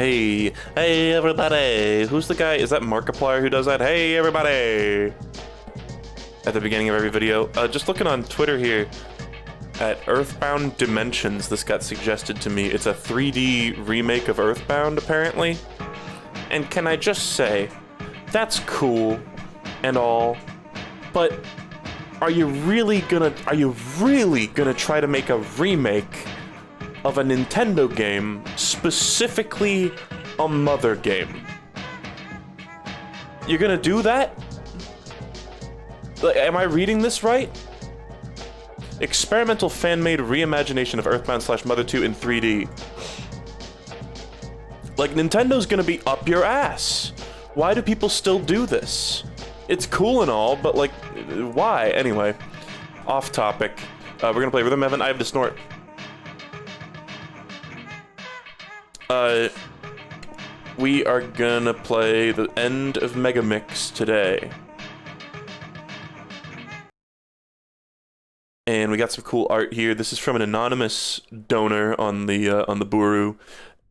Hey everybody! Who's the guy? Is that Markiplier who does that? Hey everybody! At the beginning of every video. Just looking on Twitter here at Earthbound Dimensions, this got suggested to me. It's a 3D remake of Earthbound, apparently. And can I just say, that's cool and all, but are you really gonna try to make a remake of a Nintendo game, specifically a Mother game? You're gonna do that? Like, am I reading this right? Experimental fan-made reimagination of Earthbound/Mother 2 in 3D. Like, Nintendo's gonna be up your ass. Why do people still do this? It's cool and all, but like, why? Anyway, off topic. We're gonna play Rhythm Heaven. I have the snort. We are gonna play the end of Megamix today. And we got some cool art here. This is from an anonymous donor on the Buru.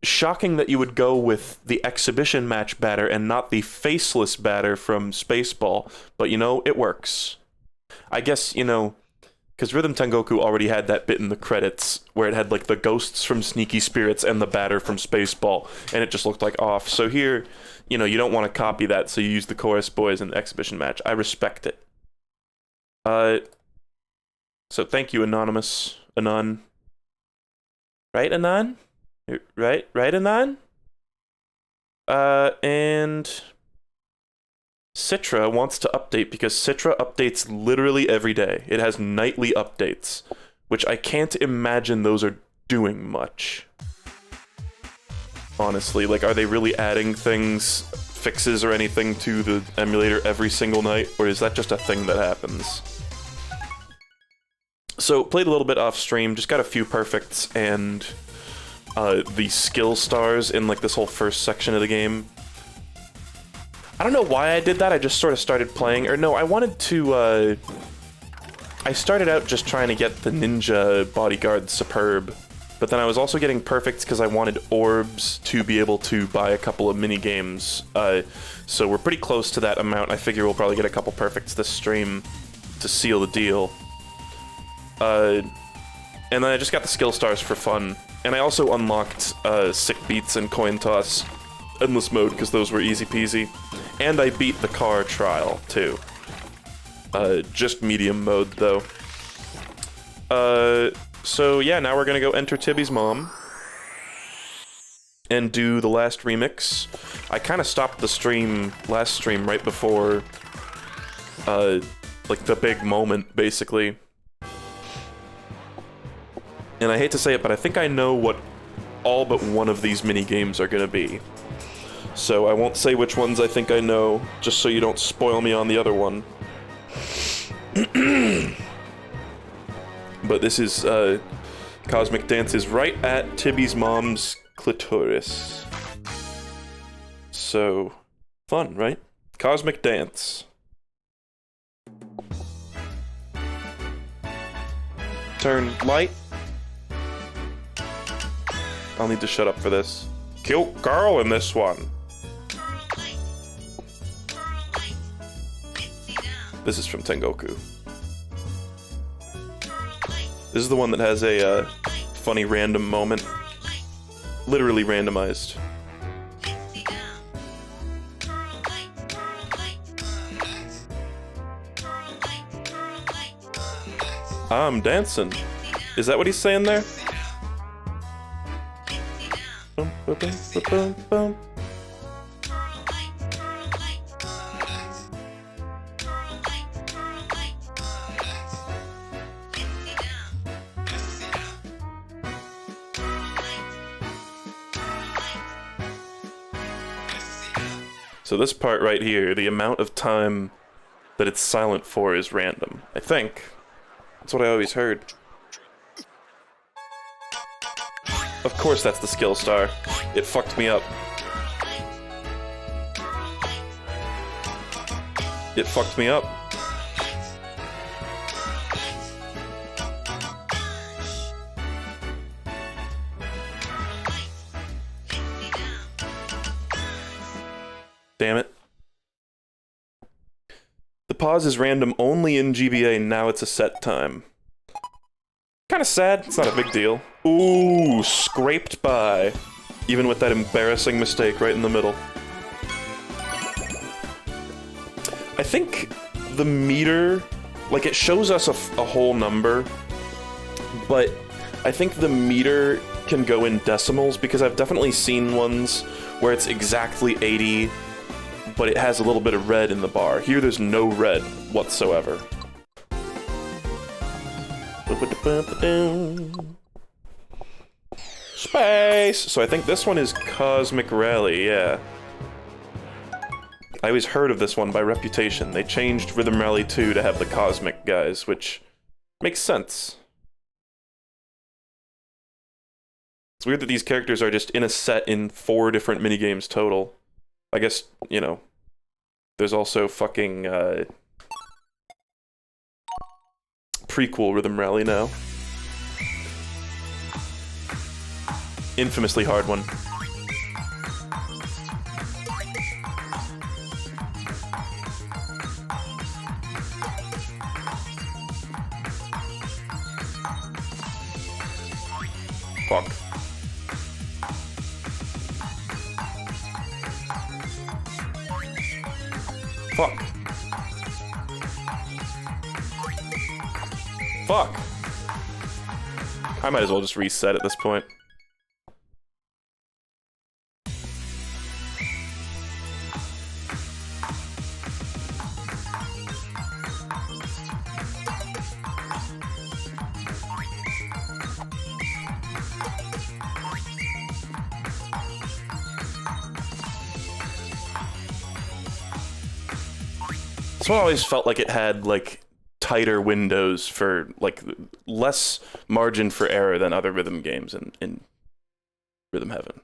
Shocking that you would go with the exhibition match batter and not the faceless batter from Spaceball, but you know, it works. I guess, you know, because Rhythm Tengoku already had that bit in the credits where it had like the ghosts from Sneaky Spirits and the batter from Spaceball, and it just looked like off. So here, you know, you don't want to copy that, so you use the Chorus Boys in the exhibition match. I respect it. So thank you, Anonymous. Anon. Right, Anon? Right, Anon? And Citra wants to update because Citra updates literally every day. It has nightly updates, which I can't imagine those are doing much. Honestly, like, are they really adding things, fixes or anything to the emulator every single night, or is that just a thing that happens? So, played a little bit off stream, just got a few perfects and the skill stars in like this whole first section of the game. I don't know why I did that, I just sort of started playing, or no, I wanted to, I started out just trying to get the Ninja Bodyguard Superb, but then I was also getting perfects because I wanted orbs to be able to buy a couple of mini-games, so we're pretty close to that amount. I figure we'll probably get a couple perfects this stream to seal the deal. And then I just got the skill stars for fun. And I also unlocked Sick Beats and Coin Toss Endless Mode, because those were easy peasy. And I beat the car trial, too. Just medium mode, though. So yeah, now we're gonna go enter Tibby's mom. And do the last remix. I kind of stopped the stream, last stream, right before, like, the big moment, basically. And I hate to say it, but I think I know what all but one of these mini-games are gonna be. So I won't say which ones I think I know, just so you don't spoil me on the other one. But this is, Cosmic Dance is right at Tibby's mom's clitoris. So, fun, right? Cosmic Dance. Turn light. I'll need to shut up for this. Cute girl in this one. This is from Tengoku. This is the one that has a funny random moment. Literally randomized. I'm dancing. Is that what he's saying there? So this part right here, the amount of time that it's silent for is random, I think. That's what I always heard. Of course that's the skill star. It fucked me up. It fucked me up. pause is random only in GBA, now it's a set time. Kinda sad, it's not a big deal. Ooh, scraped by. Even with that embarrassing mistake right in the middle. I think the meter, like it shows us a whole number, but I think the meter can go in decimals because I've definitely seen ones where it's exactly 80, but it has a little bit of red in the bar. Here there's no red whatsoever. Space! So I think this one is Cosmic Rally, yeah. I always heard of this one by reputation. They changed Rhythm Rally 2 to have the Cosmic guys, which makes sense. It's weird that these characters are just in a set in 4 different minigames total. I guess, you know, there's also fucking, prequel Rhythm Rally now. Infamously hard one. Fuck. Fuck. Fuck. I might as well just reset at this point. This one always felt like it had, like, tighter windows for, like, less margin for error than other rhythm games in Rhythm Heaven.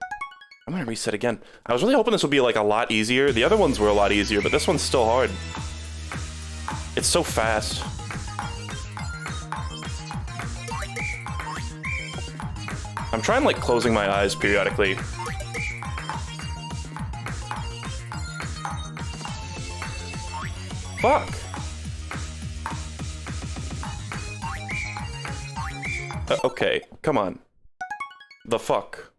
I'm gonna reset again. I was really hoping this would be, like, a lot easier. The other ones were a lot easier, but this one's still hard. It's so fast. I'm trying, like, closing my eyes periodically. Fuck. Okay, come on. The fuck?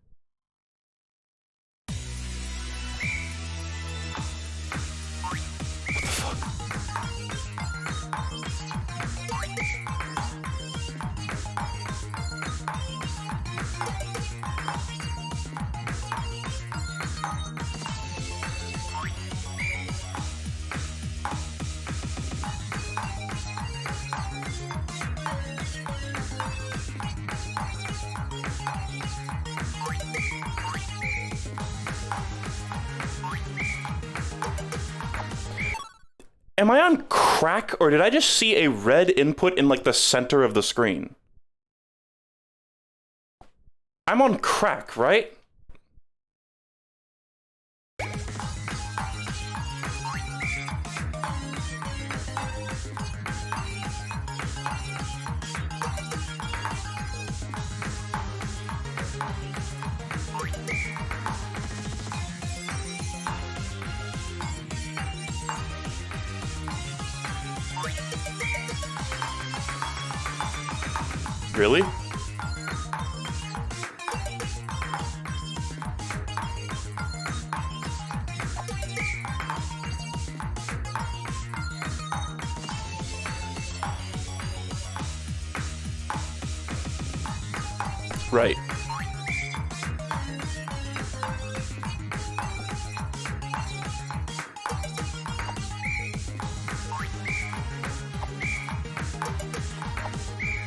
What the fuck? Am I on crack, or did I just see a red input in, like, the center of the screen? I'm on crack, right? Really? Right.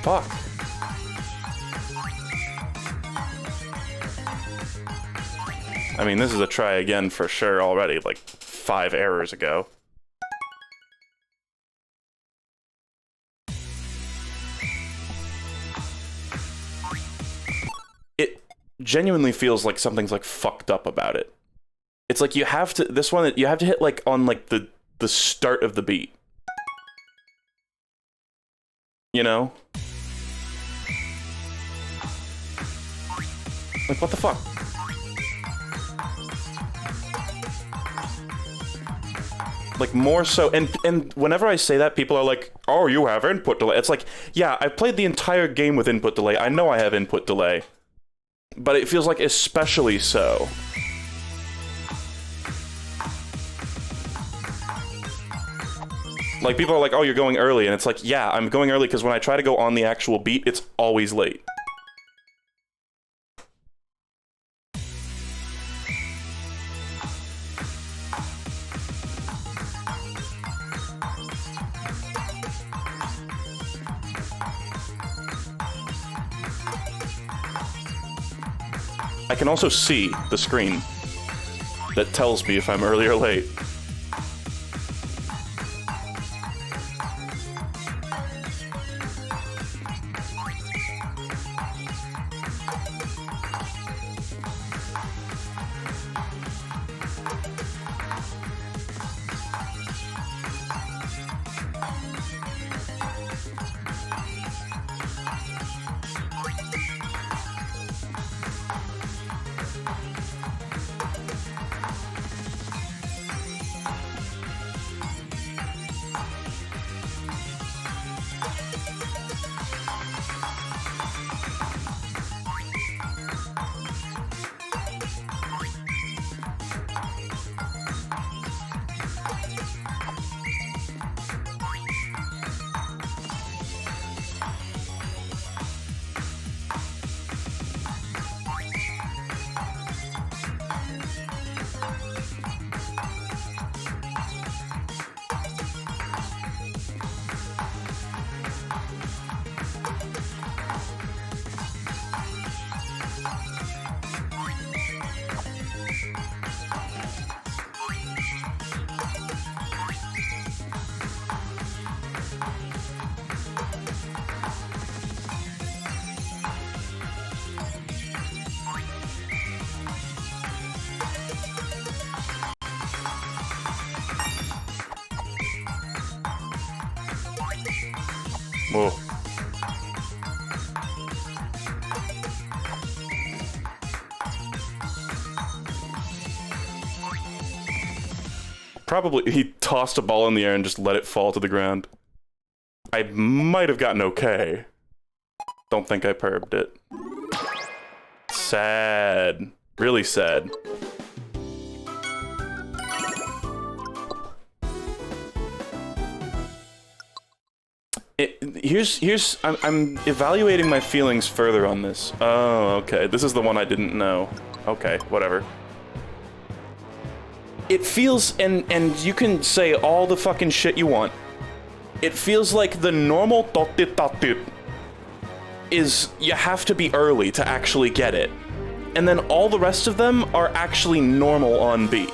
Fuck. I mean, this is a try again for sure already, like 5 errors ago. It genuinely feels like something's like fucked up about it. It's like you have to, this one, you have to hit like on like the start of the beat. You know? Like, what the fuck? Like, more so, and whenever I say that, people are like, oh, you have input delay. It's like, yeah, I've played the entire game with input delay. I know I have input delay. But it feels like especially so. Like, people are like, oh, you're going early, and it's like, yeah, I'm going early because when I try to go on the actual beat, it's always late. I can also see the screen that tells me if I'm early or late. Whoa. Probably he tossed a ball in the air and just let it fall to the ground. I might have gotten okay. Don't think I perved it. Sad. Really sad. I'm evaluating my feelings further on this. Oh, okay. This is the one I didn't know. Okay, whatever. It feels, and you can say all the fucking shit you want. It feels like the normal totit is you have to be early to actually get it. And then all the rest of them are actually normal on beat.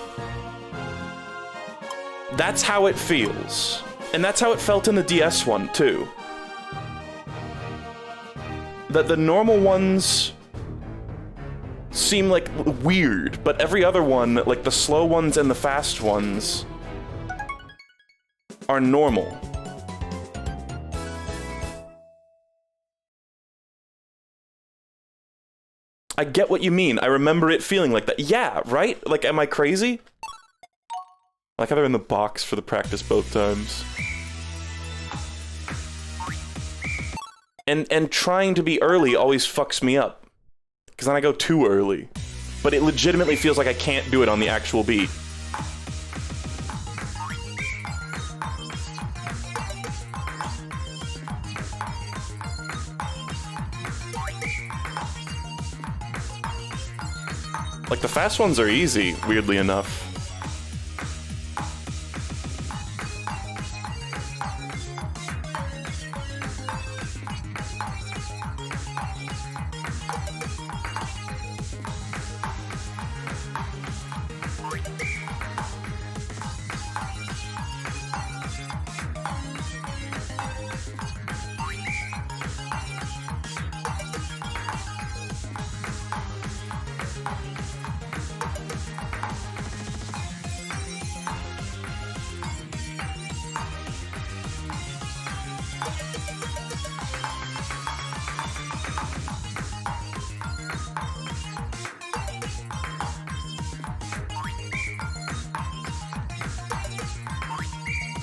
That's how it feels. And that's how it felt in the DS one, too. That the normal ones seem like weird, but every other one, like the slow ones and the fast ones, are normal. I get what you mean. I remember it feeling like that. Yeah, right? Like, am I crazy? I like how they're in the box for the practice both times. And trying to be early always fucks me up. Because then I go too early. But it legitimately feels like I can't do it on the actual beat. Like, the fast ones are easy, weirdly enough.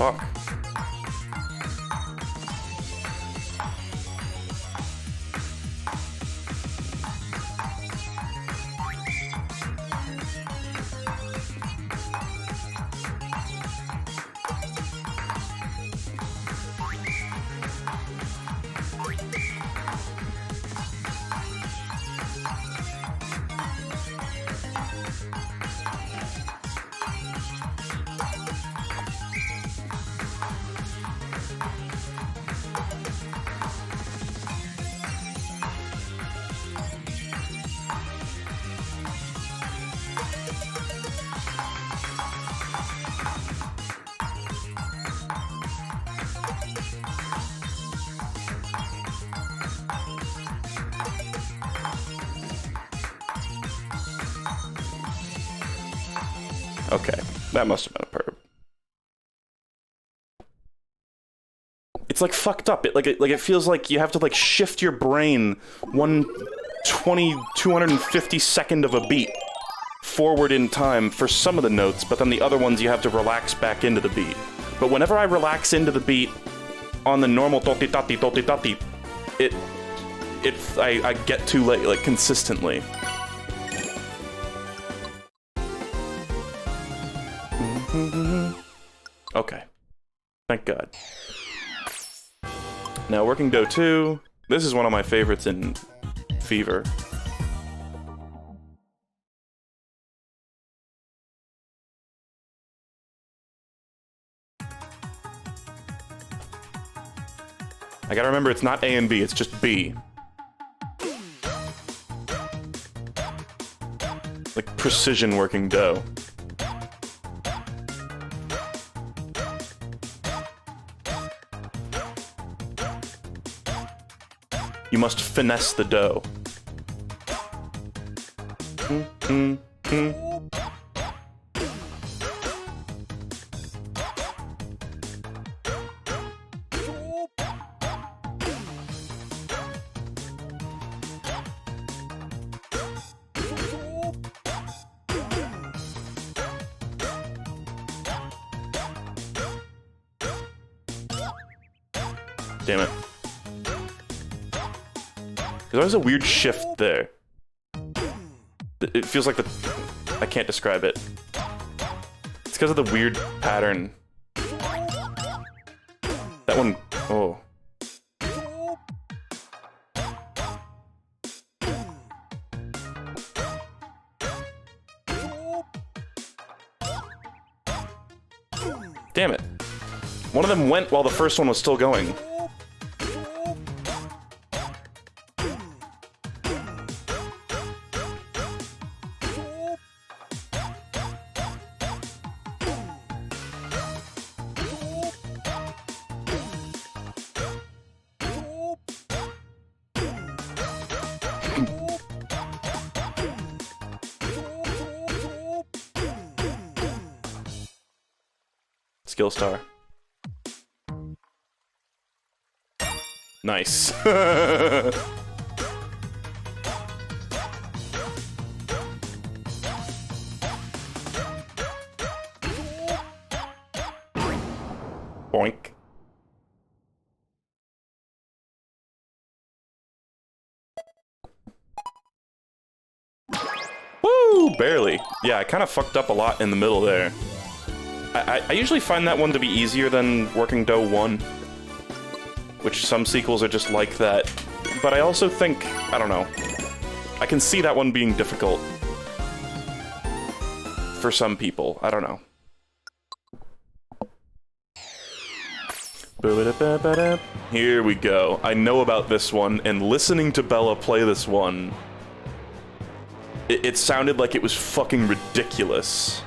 Fuck. Okay, that must have been a perp. It's like fucked up. It feels like you have to like shift your brain 250 of a beat forward in time for some of the notes, but then the other ones you have to relax back into the beat. But whenever I relax into the beat on the normal toti tati toti tati, I get too late, like consistently. Okay. Thank God. Now, Working Dough 2. This is one of my favorites in Fever. I gotta remember it's not A and B, it's just B. Like precision working dough. You must finesse the dough. Damn it. There's always a weird shift there. It feels like I can't describe it. It's because of the weird pattern. That one... Oh. Damn it. One of them went while the first one was still going. Skill star. Nice. Boink. Woo! Barely. Yeah, I kind of fucked up a lot in the middle there. I usually find that one to be easier than Working Dough 1, which some sequels are just like that. But I also think, I don't know, I can see that one being difficult for some people. I don't know. Here we go. I know about this one, and listening to Bella play this one, it sounded like it was fucking ridiculous.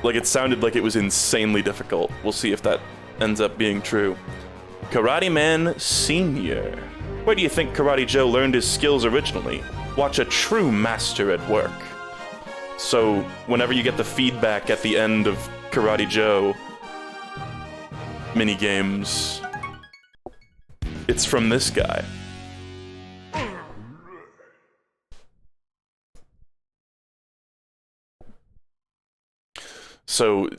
Like, it sounded like it was insanely difficult. We'll see if that ends up being true. Karate Man Sr. Where do you think Karate Joe learned his skills originally? Watch a true master at work. So, whenever you get the feedback at the end of Karate Joe minigames, it's from this guy. So,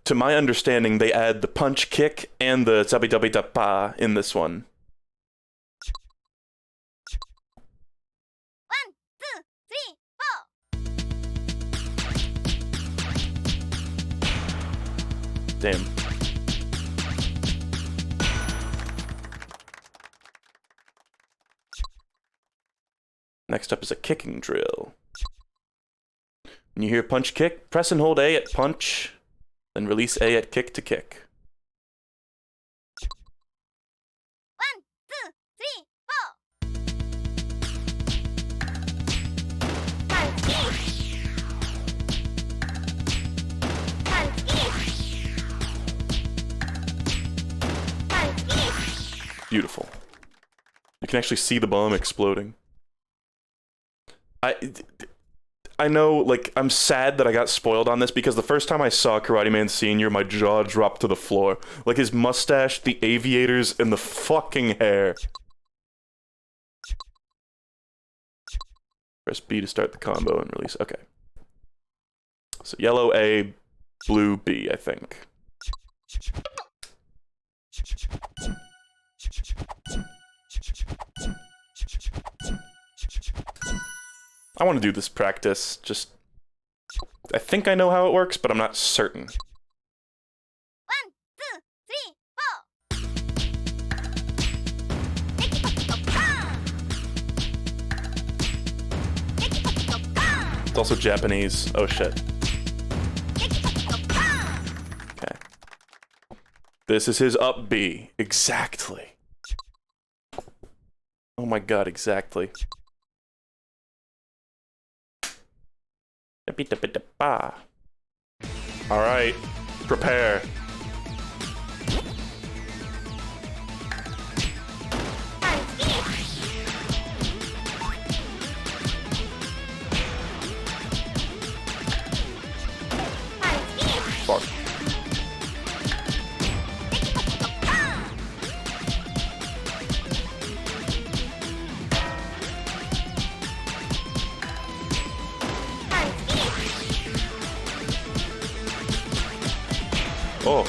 to my understanding, they add the punch kick and the zabi-dabi-da-pa in this one. 1, 2, 3, 4. Damn. Next up is a kicking drill. When you hear punch kick, press and hold A at punch, then release A at kick to kick. 1, 2, 3, 4. Punch kick. Punch kick. Punch kick. Beautiful. You can actually see the bomb exploding. I know, like, I'm sad that I got spoiled on this because the first time I saw Karate Man Sr., my jaw dropped to the floor. Like, his mustache, the aviators, and the fucking hair. Press B to start the combo and release. Okay. So yellow A, blue B, I think. I want to do this practice, just... I think I know how it works, but I'm not certain. 1, 2, 3, 4. It's also Japanese. Oh shit. Okay. This is his up B. Exactly. Oh my god, exactly. Alright, prepare. Fuck. Oh.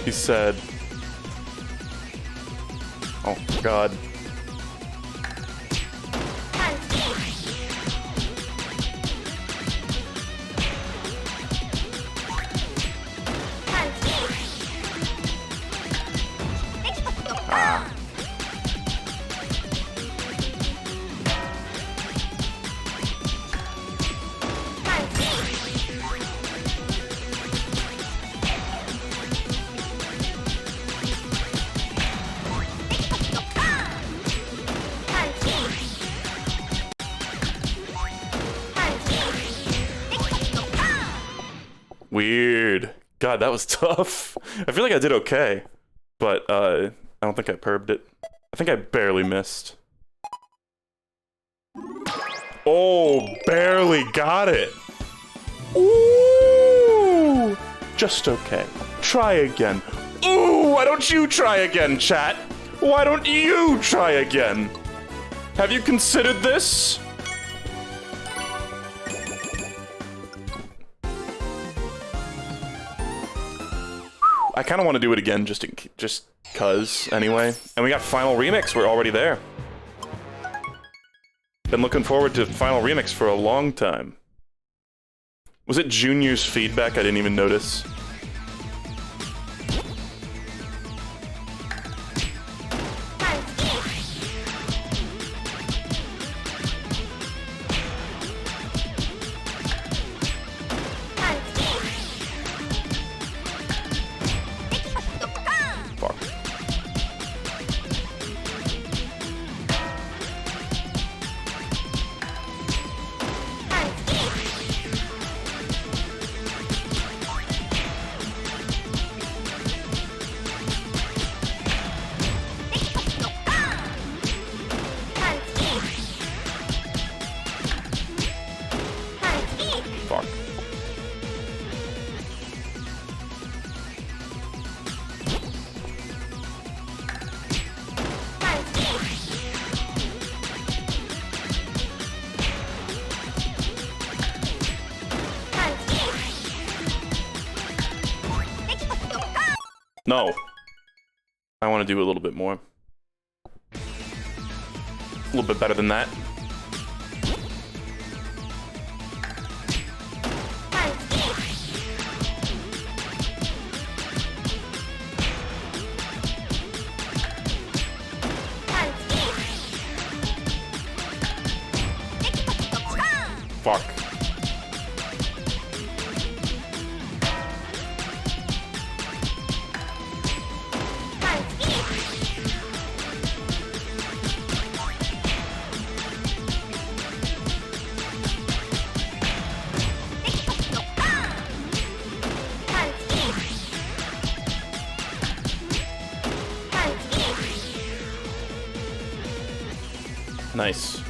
He said. Oh, God. Weird. God, that was tough. I feel like I did okay, but I don't think I perved it. I think I barely missed. Oh, barely got it. Ooh, just okay. Try again. Ooh, why don't you try again, chat? Why don't you try again? Have you considered this? I kind of want to do it again, just cause, anyway. And we got Final Remix, we're already there. Been looking forward to Final Remix for a long time. Was it Junior's feedback? I didn't even notice. No. I want to do a little bit more. A little bit better than that. Fuck. Nice.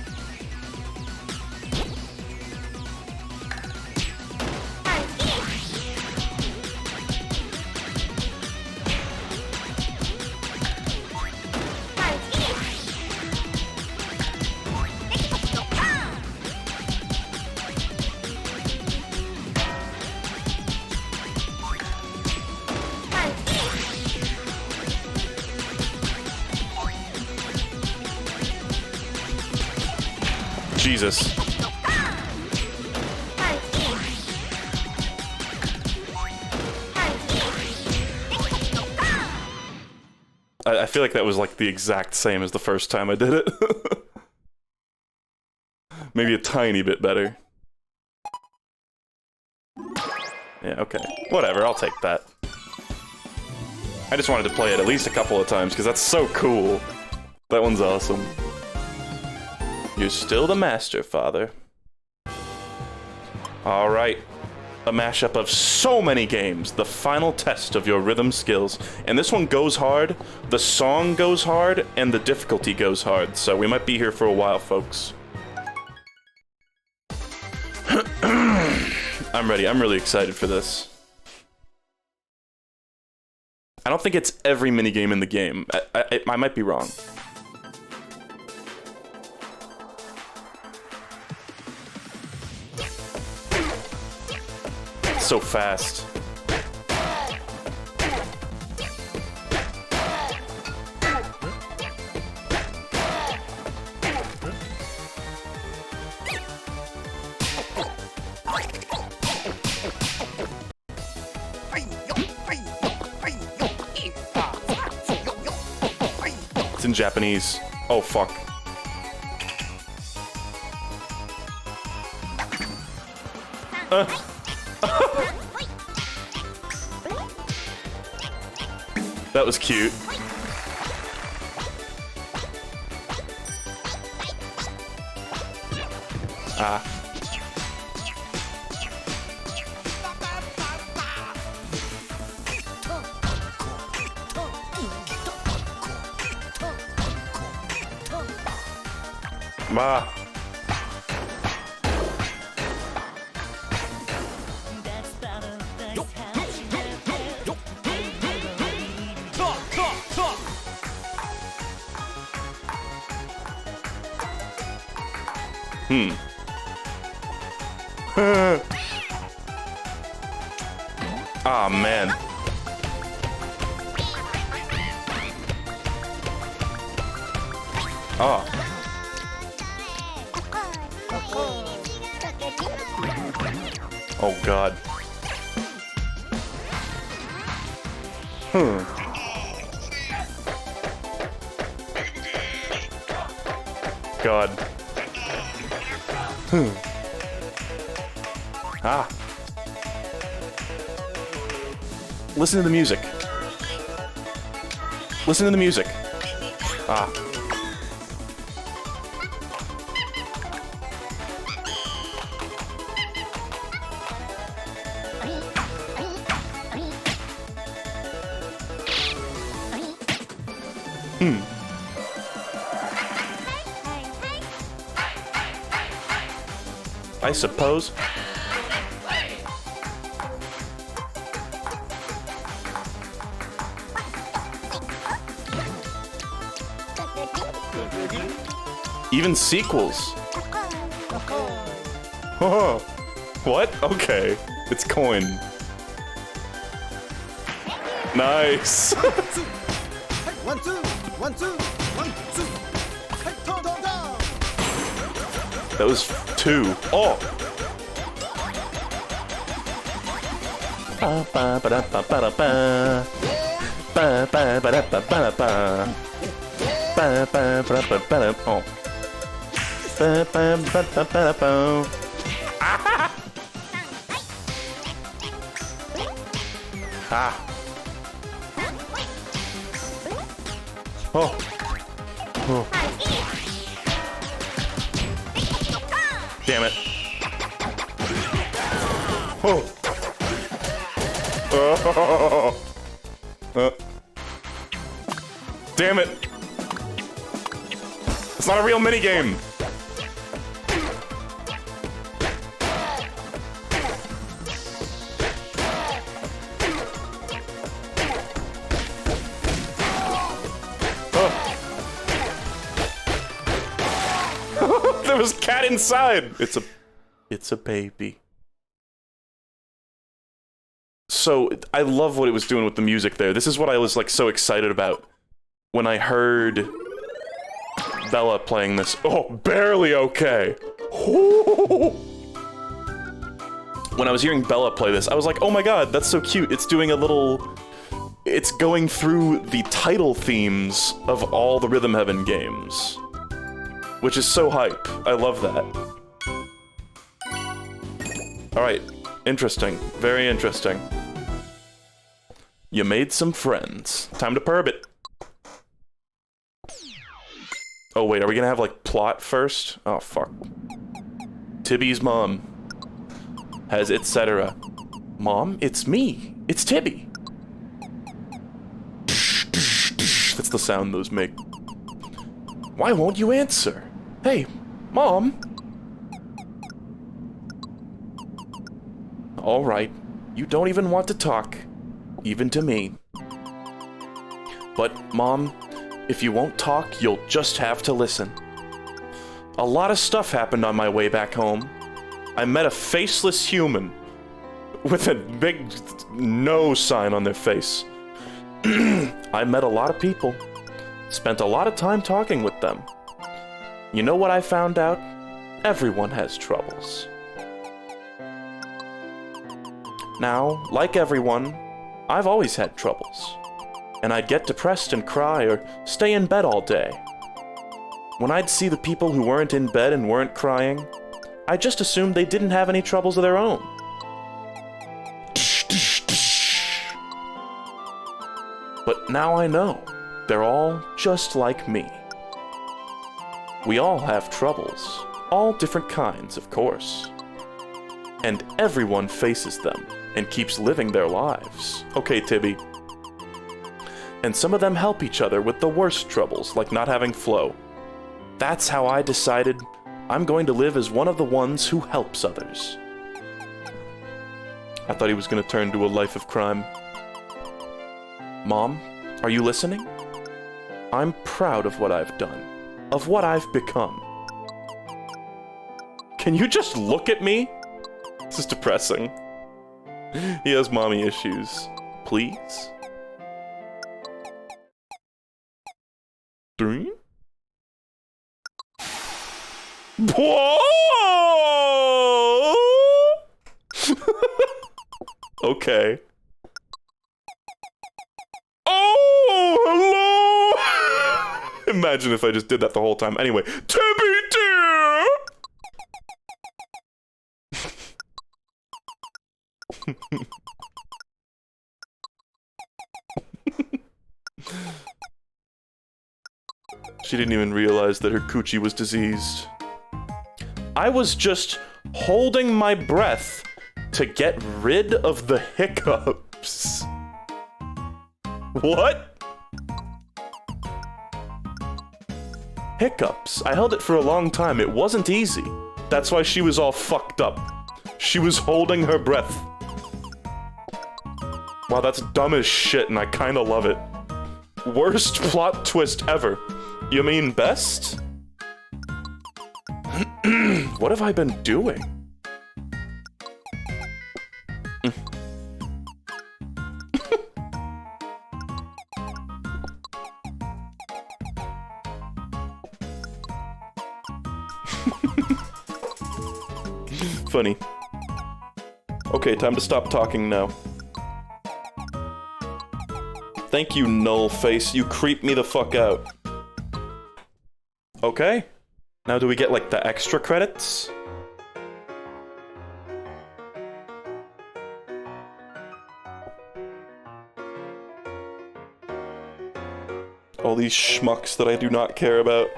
Jesus. I feel like that was like the exact same as the first time I did it. Maybe a tiny bit better. Yeah, okay. Whatever, I'll take that. I just wanted to play it at least a couple of times because that's so cool. That one's awesome. You're still the master, father. Alright. A mashup of so many games. The final test of your rhythm skills. And this one goes hard, the song goes hard, and the difficulty goes hard. So we might be here for a while, folks. I'm ready. I'm really excited for this. I don't think it's every minigame in the game. I might be wrong. So fast. It's in Japanese. Oh, fuck. That was cute. Ah. Ma. Ah, man. Oh. Oh, God. God. Ah. Listen to the music. Listen to the music. Ah. I suppose. Even sequels. Oh, what? Okay. It's coin. Nice. 1 2 1 2 1 2 hey down down down That was 2. Oh. Ba ba ba da ba ba da ba. Ba ba ba da ba ba da ba. Ba ba ba da ba ba da. Oh. Ba ba ba da ba da ba. Ah. Oh. Oh. Damn it. Oh. Damn it. It's not a real minigame. There was a cat inside. It's a baby. So I love what it was doing with the music there. This is what I was like so excited about when I heard Bella playing this. Oh, barely okay. When I was hearing Bella play this, I was like, oh my god, that's so cute. It's doing a little... It's going through the title themes of all the Rhythm Heaven games. Which is so hype. I love that. Alright. Interesting. Very interesting. You made some friends. Time to perb it. Oh wait, are we gonna have like plot first? Oh fuck. Tibby's mom has etc. Mom, it's me. It's Tibby. That's the sound those make. Why won't you answer? Hey, Mom. All right, you don't even want to talk, even to me. But, Mom, if you won't talk, you'll just have to listen. A lot of stuff happened on my way back home. I met a faceless human with a big no sign on their face. I met a lot of people, spent a lot of time talking with them. You know what I found out? Everyone has troubles. Now, like everyone, I've always had troubles. And I'd get depressed and cry or stay in bed all day. When I'd see the people who weren't in bed and weren't crying, I just assumed they didn't have any troubles of their own. But now I know, they're all just like me. We all have troubles, all different kinds, of course. And everyone faces them and keeps living their lives. Okay, Tibby. And some of them help each other with the worst troubles, like not having flow. That's how I decided I'm going to live as one of the ones who helps others. I thought he was going to turn to a life of crime. Mom, are you listening? I'm proud of what I've done, of what I've become. Can you just look at me? This is depressing. He has mommy issues. Please? 3? Whoa! Okay. Oh, hello! Imagine if I just did that the whole time. Anyway, Tibby dear! She didn't even realize that her coochie was diseased. I was just holding my breath to get rid of the hiccups. What? Hiccups. I held it for a long time. It wasn't easy. That's why she was all fucked up. She was holding her breath. Wow, that's dumb as shit, and I kinda love it. Worst plot twist ever. You mean best? What have I been doing? Funny. Okay, time to stop talking now. Thank you, null face. You creep me the fuck out. Okay. Now do we get, like, the extra credits? All these schmucks that I do not care about.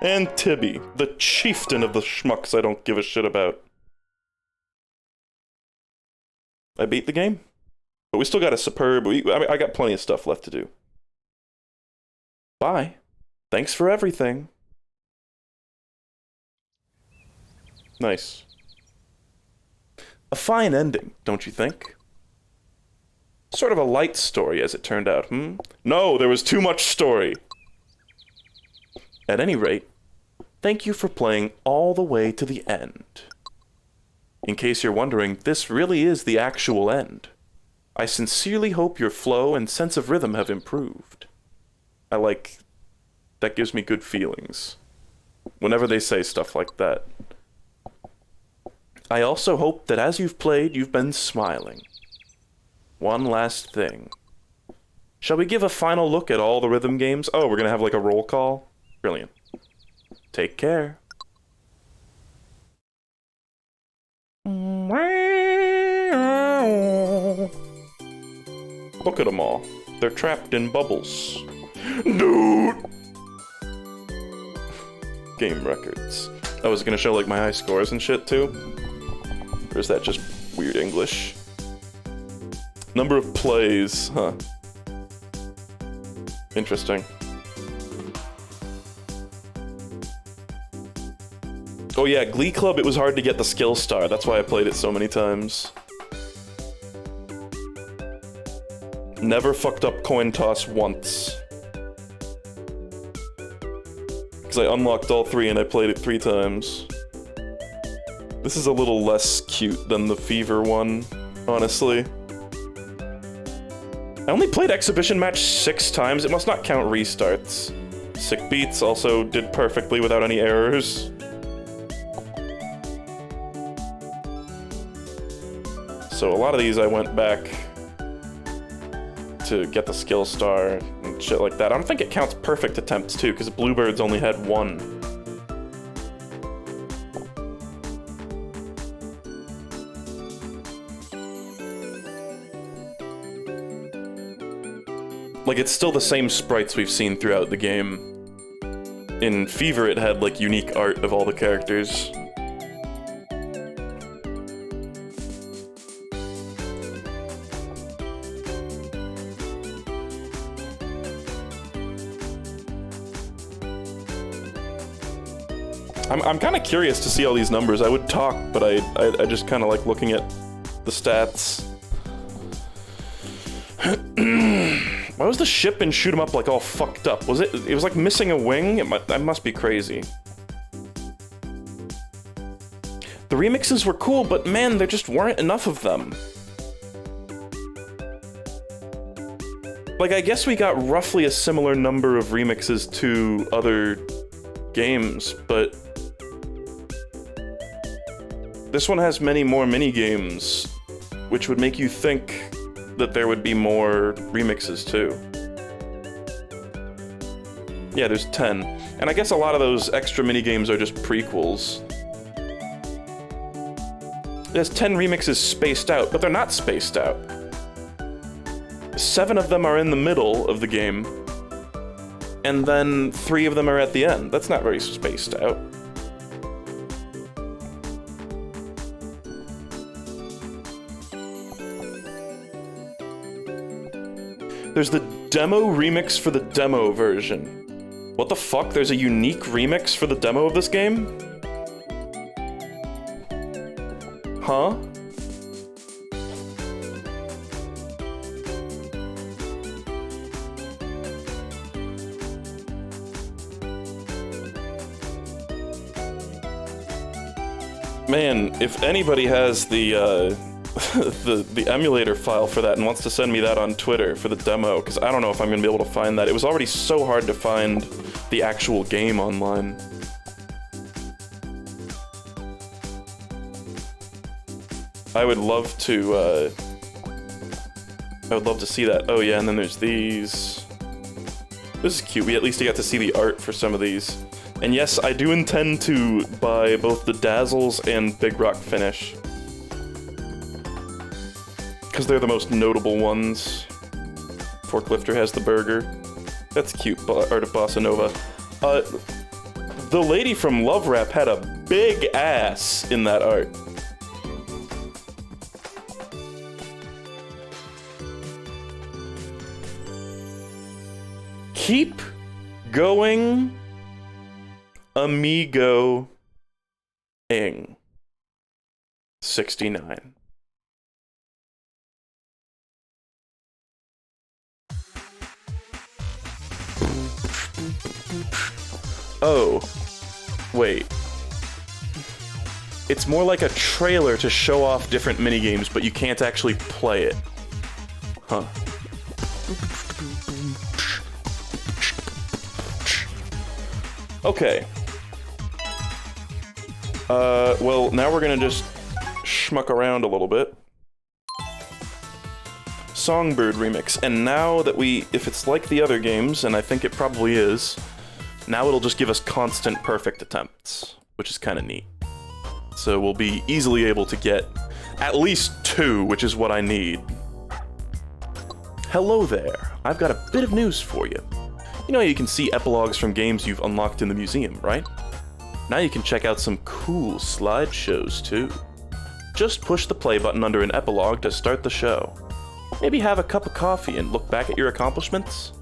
And Tibby, the chieftain of the schmucks I don't give a shit about. I beat the game, but we still got a superb... I got plenty of stuff left to do. Bye. Thanks for everything. Nice. A fine ending, don't you think? Sort of a light story, as it turned out, hmm? No, there was too much story! At any rate, thank you for playing all the way to the end. In case you're wondering, this really is the actual end. I sincerely hope your flow and sense of rhythm have improved. That gives me good feelings. Whenever they say stuff like that. I also hope that as you've played, you've been smiling. One last thing. Shall we give a final look at all the rhythm games? Oh, we're gonna have like a roll call? Brilliant. Take care. Look at them all. They're trapped in bubbles. Dude! Game records. I was gonna show like my high scores and shit too. Or is that just weird English? Number of plays, huh? Interesting. Oh yeah, Glee Club, it was hard to get the skill star. That's why I played it so many times. Never fucked up coin toss once. Because I unlocked all three and I played it 3 times. This is a little less cute than the Fever one, honestly. I only played Exhibition Match 6 times. It must not count restarts. Sick Beats also did perfectly without any errors. So a lot of these I went back to get the skill star and shit like that. I don't think it counts perfect attempts too, because Bluebirds only had 1. Like, it's still the same sprites we've seen throughout the game. In Fever, it had, like, unique art of all the characters. I'm kind of curious to see all these numbers. I would talk, but I just kind of like looking at the stats. Why was the ship in Shoot 'em Up like all fucked up? Was it was like missing a wing? That must be crazy. The remixes were cool, but man, there just weren't enough of them. Like, I guess we got roughly a similar number of remixes to other games, but this one has many more mini-games, which would make you think that there would be more remixes too. Yeah, there's 10. And I guess a lot of those extra mini-games are just prequels. There's 10 remixes spaced out, but they're not spaced out. 7 of them are in the middle of the game, and then 3 of them are at the end. That's not very spaced out. There's the demo remix for the demo version. What the fuck? There's a unique remix for the demo of this game? Huh? Man, if anybody has the the emulator file for that and wants to send me that on Twitter for the demo, because I don't know if I'm gonna be able to find that. It was already so hard to find the actual game online. I would love to see that. Oh yeah, and then there's these. This is cute. We at least got to see the art for some of these. And yes, I do intend to buy both the Dazzles and Big Rock Finish. Because they're the most notable ones. Forklifter has the burger. That's cute, art of Bossa Nova. The lady from Love Rap had a big ass in that art. Keep going, amigo ing. 69. Oh, wait. It's more like a trailer to show off different minigames, but you can't actually play it. Huh. Okay. Well, now we're gonna just schmuck around a little bit. Songbird remix, and now that if it's like the other games, and I think it probably is, now it'll just give us constant perfect attempts, which is kind of neat. So we'll be easily able to get at least 2, which is what I need. Hello there, I've got a bit of news for you. You know you can see epilogues from games you've unlocked in the museum, right? Now you can check out some cool slideshows too. Just push the play button under an epilogue to start the show. Maybe have a cup of coffee and look back at your accomplishments.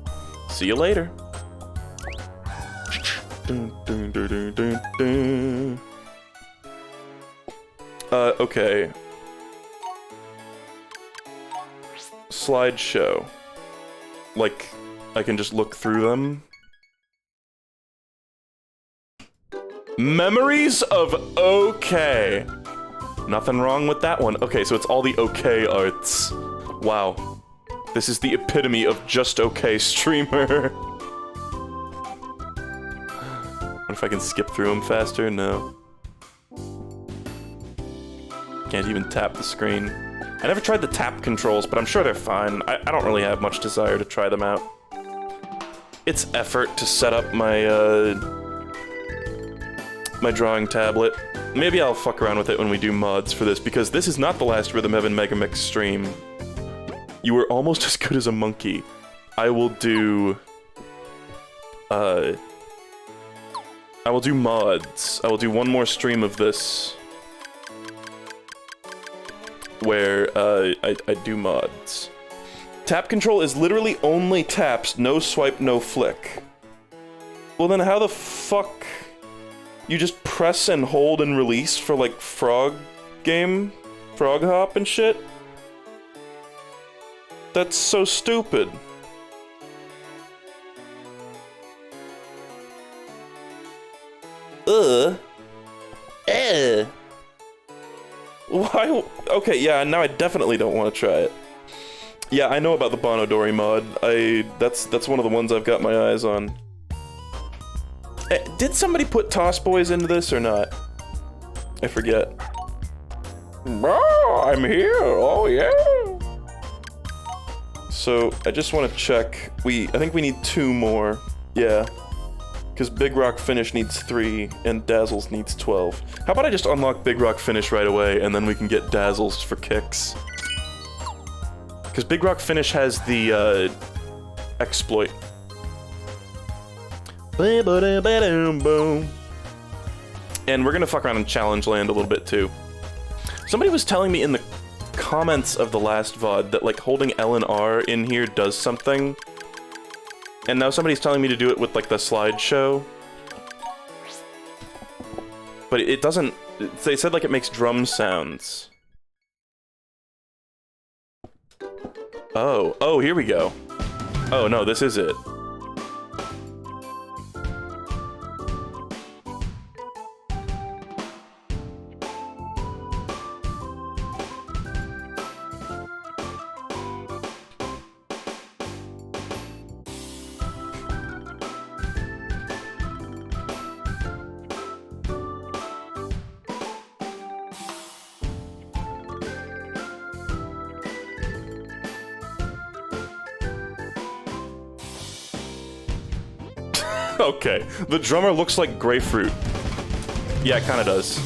See you later. Okay. Slideshow. Like, I can just look through them. Memories of OK. Nothing wrong with that one. Okay, so it's all the OK arts. Wow. This is the epitome of just OK streamer. What if I can skip through them faster? No. Can't even tap the screen. I never tried the tap controls, but I'm sure they're fine. I don't really have much desire to try them out. It's effort to set up my, my drawing tablet. Maybe I'll fuck around with it when we do mods for this, because this is not the last Rhythm Heaven Megamix stream. You were almost as good as a monkey. I will do... I will do mods. I will do one more stream of this. Where, I do mods. Tap control is literally only taps, no swipe, no flick. Well then how the fuck... You just press and hold and release for, like, Frog Hop and shit? That's so stupid. Why? Okay, yeah, now I definitely don't want to try it. Yeah, I know about the Bonodori mod. That's one of the ones I've got my eyes on. Did somebody put Toss Boys into this or not? I forget. Oh, I'm here. Oh yeah. So I just want to check. I think we need 2 more. Yeah. Because Big Rock Finish needs 3, and Dazzles needs 12. How about I just unlock Big Rock Finish right away, and then we can get Dazzles for kicks? Because Big Rock Finish has the, exploit. And we're gonna fuck around in Challenge Land a little bit, too. Somebody was telling me in the comments of the last VOD that, like, holding L and R in here does something. And now somebody's telling me to do it with, like, the slideshow. But it doesn't... They said, like, it makes drum sounds. Oh, here we go. Oh, no, this is it. Okay, the drummer looks like grapefruit. Yeah, it kind of does.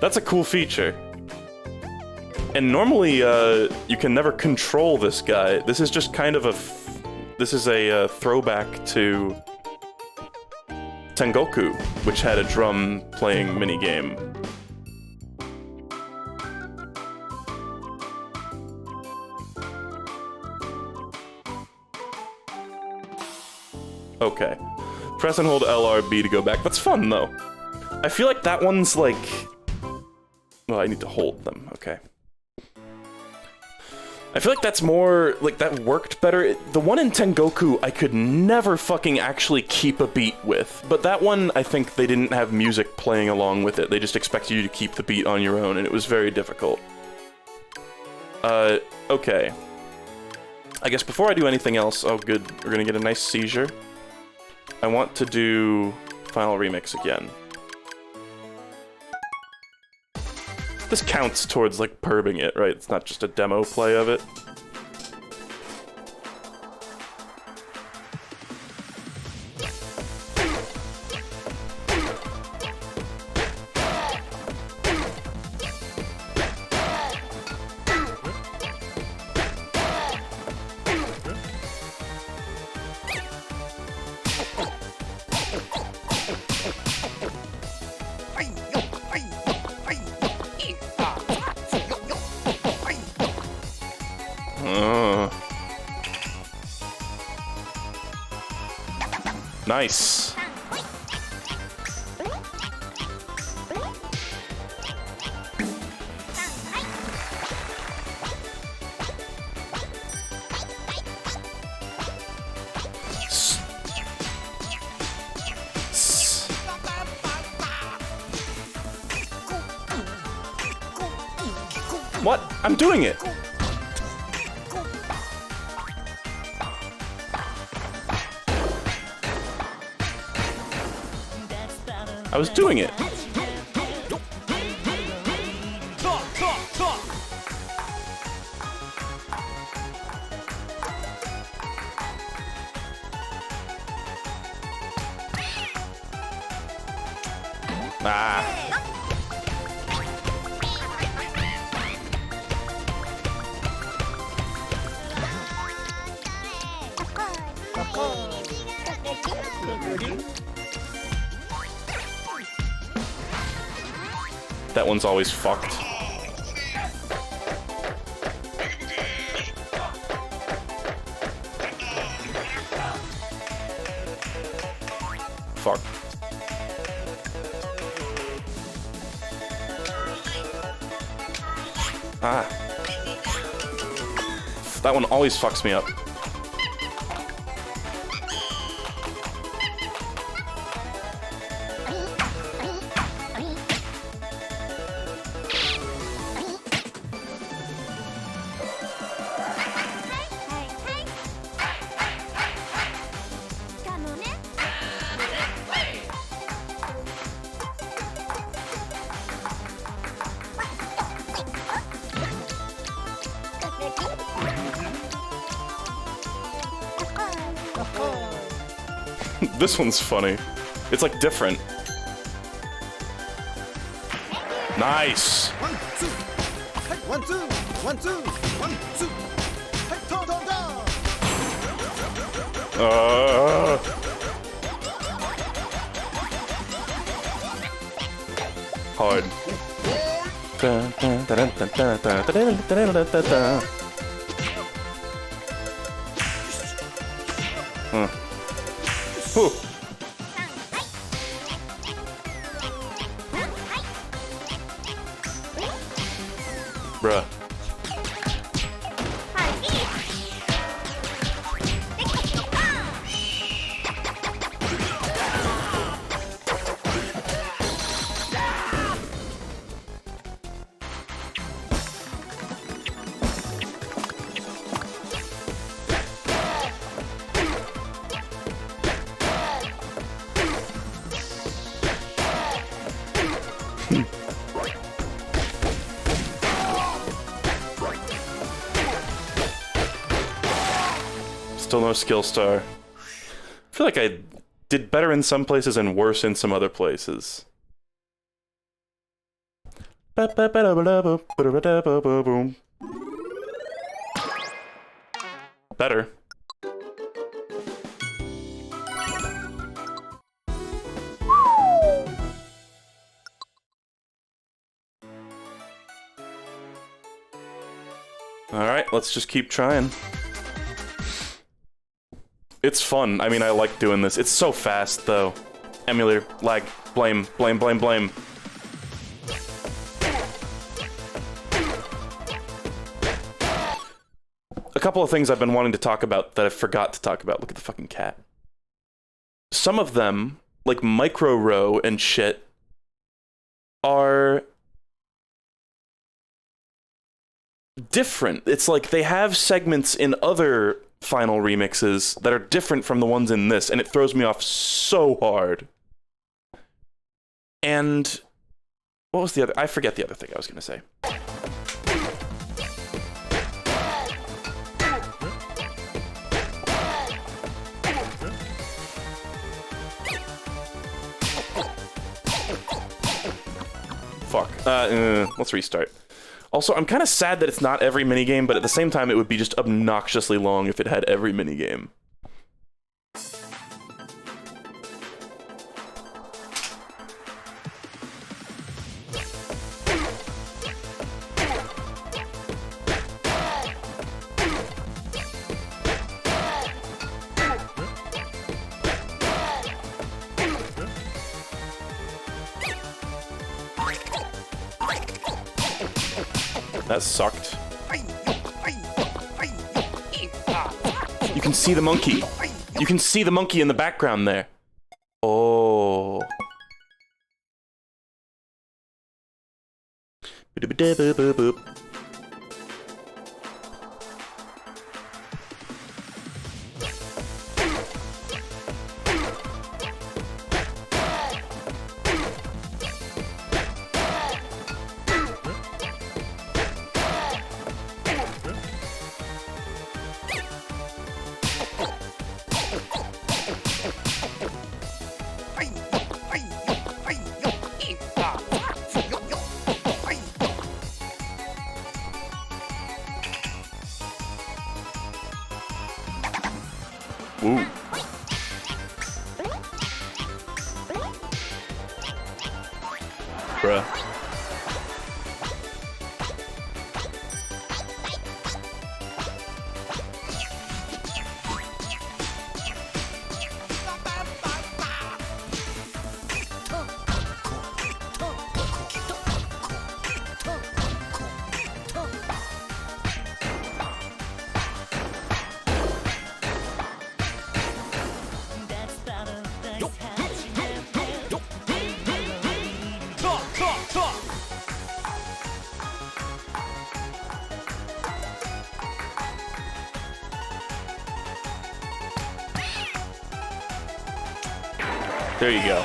That's a cool feature. And normally, you can never control this guy. This is just kind of a... This is a throwback to Tengoku, which had a drum playing minigame. Okay. Press and hold LRB to go back. That's fun, though. I feel like that one's like... Well, I need to hold them. Okay. I feel like that's more... Like, that worked better. The one in Tengoku, I could never fucking actually keep a beat with. But that one, I think they didn't have music playing along with it. They just expected you to keep the beat on your own, and it was very difficult. Okay. I guess before I do anything else... Oh, good. We're gonna get a nice seizure. I want to do Final Remix again. This counts towards, like, perbing it, right? It's not just a demo play of it. Nice. What? I'm doing it. I was doing it. Ah. That one's always fucked. Fuck. Ah. That one always fucks me up. This one's funny. It's like different. Nice. 1, 2. Hey, 1, 2. 1, 2. 1, 2. Hey, tom, tom, tom. Hard. Whew. Bruh. Still no skill star. I feel like I did better in some places and worse in some other places. Better. Alright, let's just keep trying. It's fun. I mean, I like doing this. It's so fast, though. Emulator, lag, blame, blame, blame, blame. A couple of things I've been wanting to talk about that I forgot to talk about. Look at the fucking cat. Some of them, like Micro Row and shit, are different. It's like they have segments in other final remixes that are different from the ones in this, and it throws me off so hard. And what was the other? I forget the other thing I was gonna say. Fuck. Let's restart. Also, I'm kind of sad that it's not every minigame, but at the same time, it would be just obnoxiously long if it had every minigame. That sucked. You can see the monkey. You can see the monkey in the background there. Oh. Ooh. Bruh. There you go.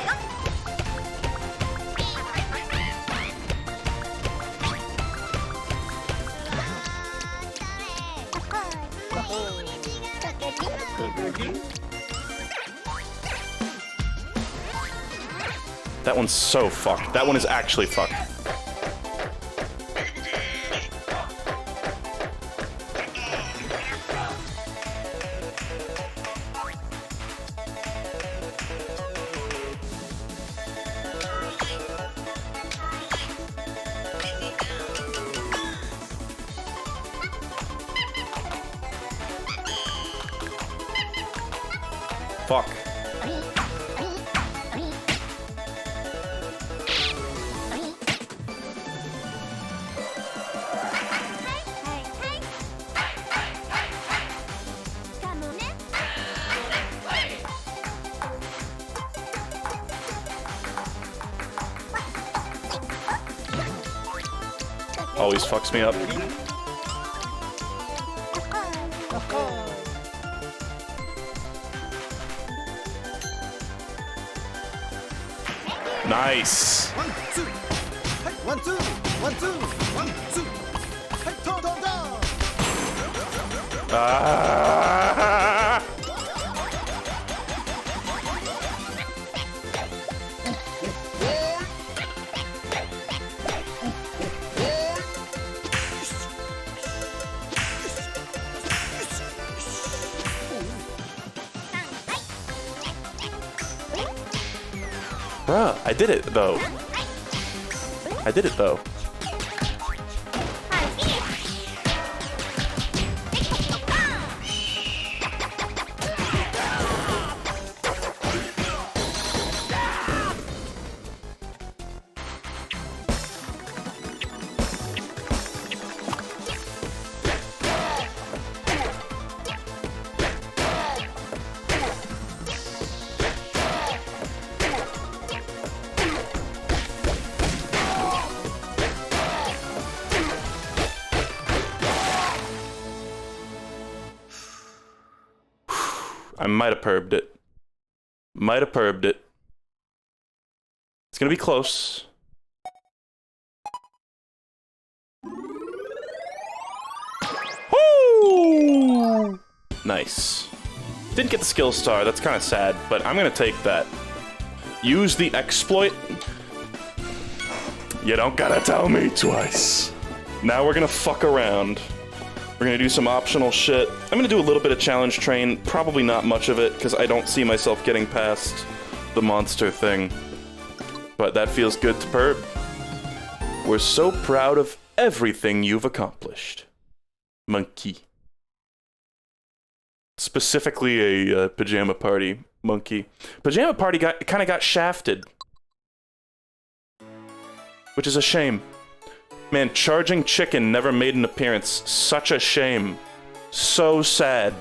That one's so fucked. That one is actually fucked. Fuck. Always fucks me up. Nice. 1, 2. Hey, 1, 2. 1, 2. 1, 2. Hey, down, down, down. Ah! Bruh, I did it, though. I did it, though. I might have perved it. Might have perved it. It's gonna be close. Woo! Nice. Didn't get the skill star, that's kind of sad, but I'm gonna take that. Use the exploit. You don't gotta tell me twice. Now we're gonna fuck around. We're gonna do some optional shit. I'm gonna do a little bit of challenge train, probably not much of it, because I don't see myself getting past the monster thing. But that feels good to perb. We're so proud of everything you've accomplished. Monkey. Specifically a pajama party monkey. Pajama party kind of got shafted. Which is a shame. Man, Charging Chicken never made an appearance. Such a shame. So sad.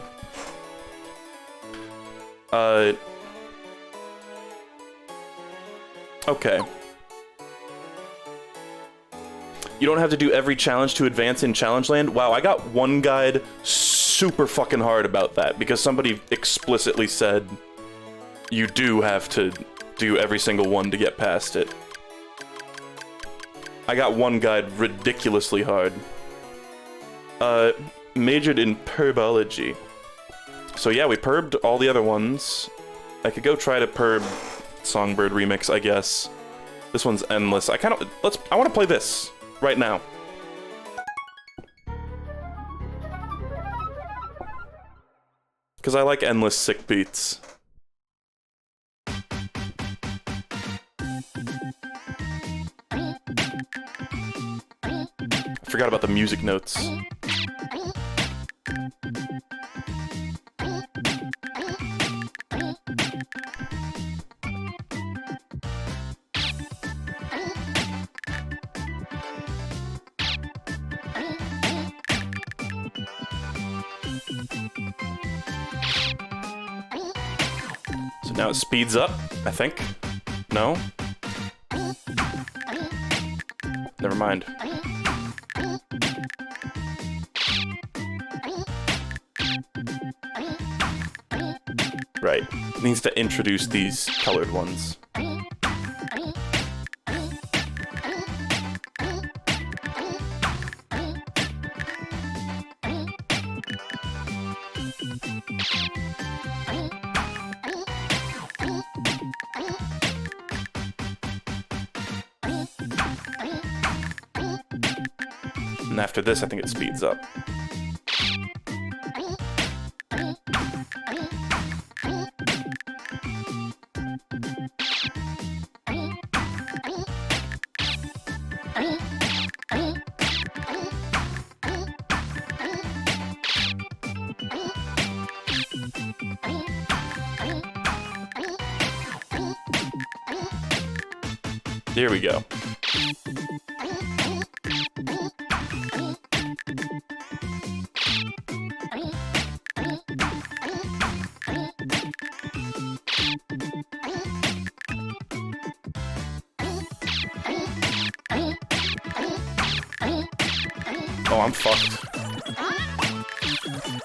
Okay. You don't have to do every challenge to advance in Challenge Land? Wow, I got one guide super fucking hard about that, because somebody explicitly said you do have to do every single one to get past it. I got one guide ridiculously hard. Majored in Perbology. So yeah, we perbed all the other ones. I could go try to perb Songbird Remix, I guess. This one's endless. I want to play this right now. Because I like endless sick beats. I forgot about the music notes. So now it speeds up, I think. No? Never mind. Right. It needs to introduce these colored ones. And after this, I think it speeds up. Here we go. Oh, I'm fucked.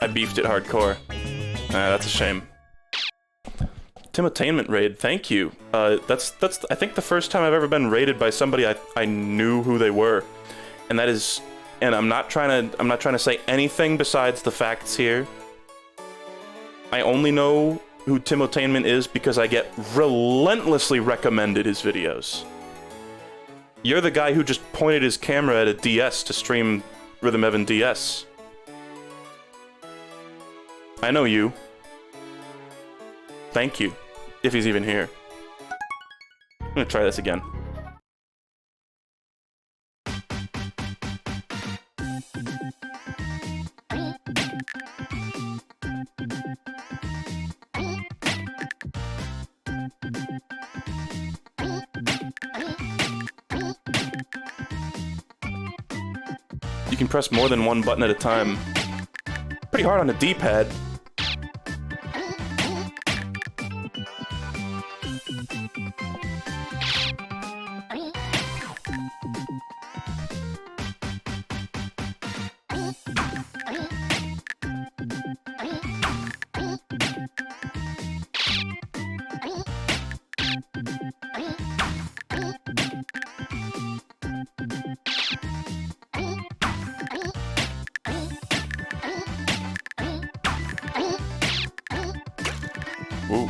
I beefed it hardcore. That's a shame. Timotainment raid, thank you. That's I think the first time I've ever been raided by somebody I knew who they were, and that is, and I'm not trying to say anything besides the facts here. I only know who Timotainment is because I get relentlessly recommended his videos. You're the guy who just pointed his camera at a DS to stream Rhythm Heaven DS. I know you. Thank you, if he's even here. I'm gonna try this again. You can press more than one button at a time. Pretty hard on the D-pad. Ooh.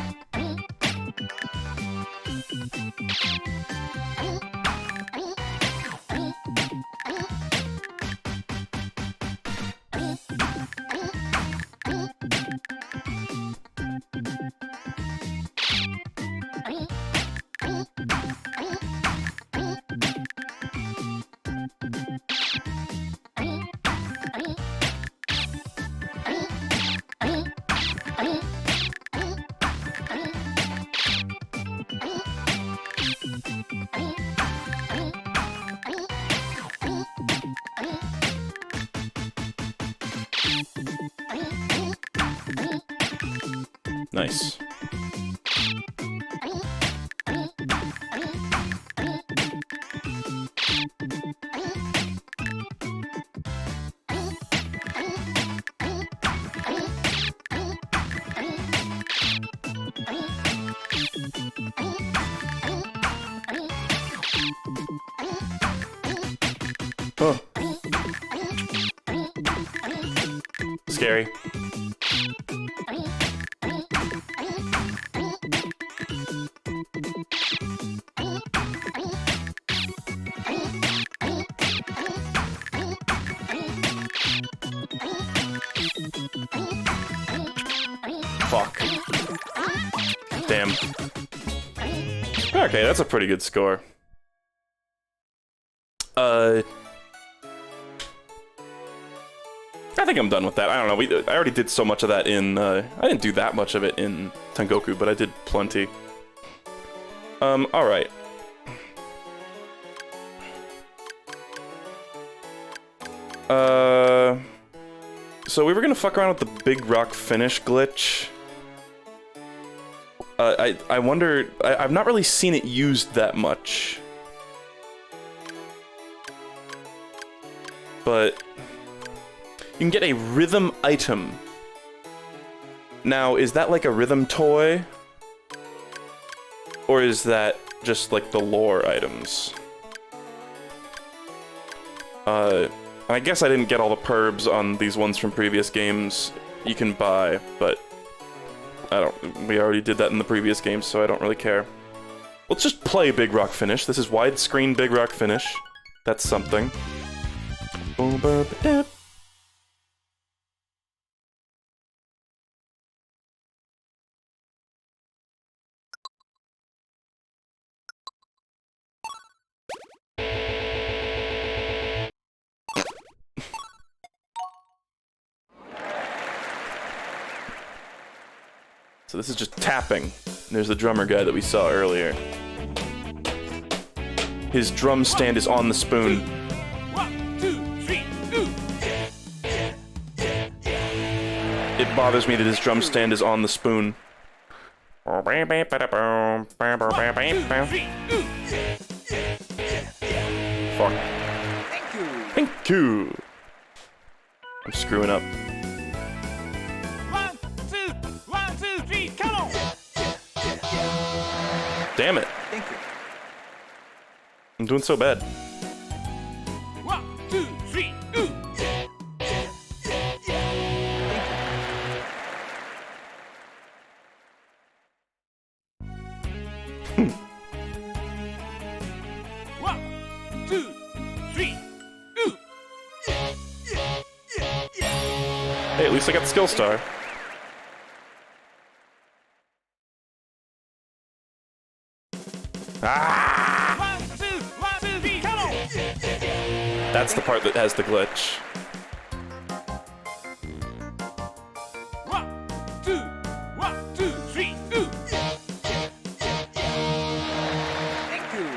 Nice. Huh. Scary. Fuck. Damn. Okay, that's a pretty good score. I think I'm done with that. I don't know. I already did so much of that in. I didn't do that much of it in Tengoku, but I did plenty. All right. So we were gonna fuck around with the big rock finish glitch. I wonder. I've not really seen it used that much, but you can get a rhythm item. Now, is that like a rhythm toy? Or is that just like the lore items? I guess I didn't get all the perbs on these ones from previous games you can buy, but we already did that in the previous games, so I don't really care. Let's just play Big Rock Finish. This is widescreen Big Rock Finish. That's something. Boom, boom, ba-dip. So this is just tapping. And there's the drummer guy that we saw earlier. His drum stand is on the spoon. 1, 2, 3, ooh. It bothers me that his drum stand is on the spoon. Fuck. 1, 2, 3, ooh. Thank you. I'm screwing up. 1, 2, 3, come on. Damn it. Thank you. I'm doing so bad. 1, 2, 3, ooh. One, 2, 3, ooh. Hey, at least I got the skill star. Ah! 1, 2, 1, 2, 3, come on! That's the part that has the glitch. 1, 2, 1, 2, 3, ooh! Thank you.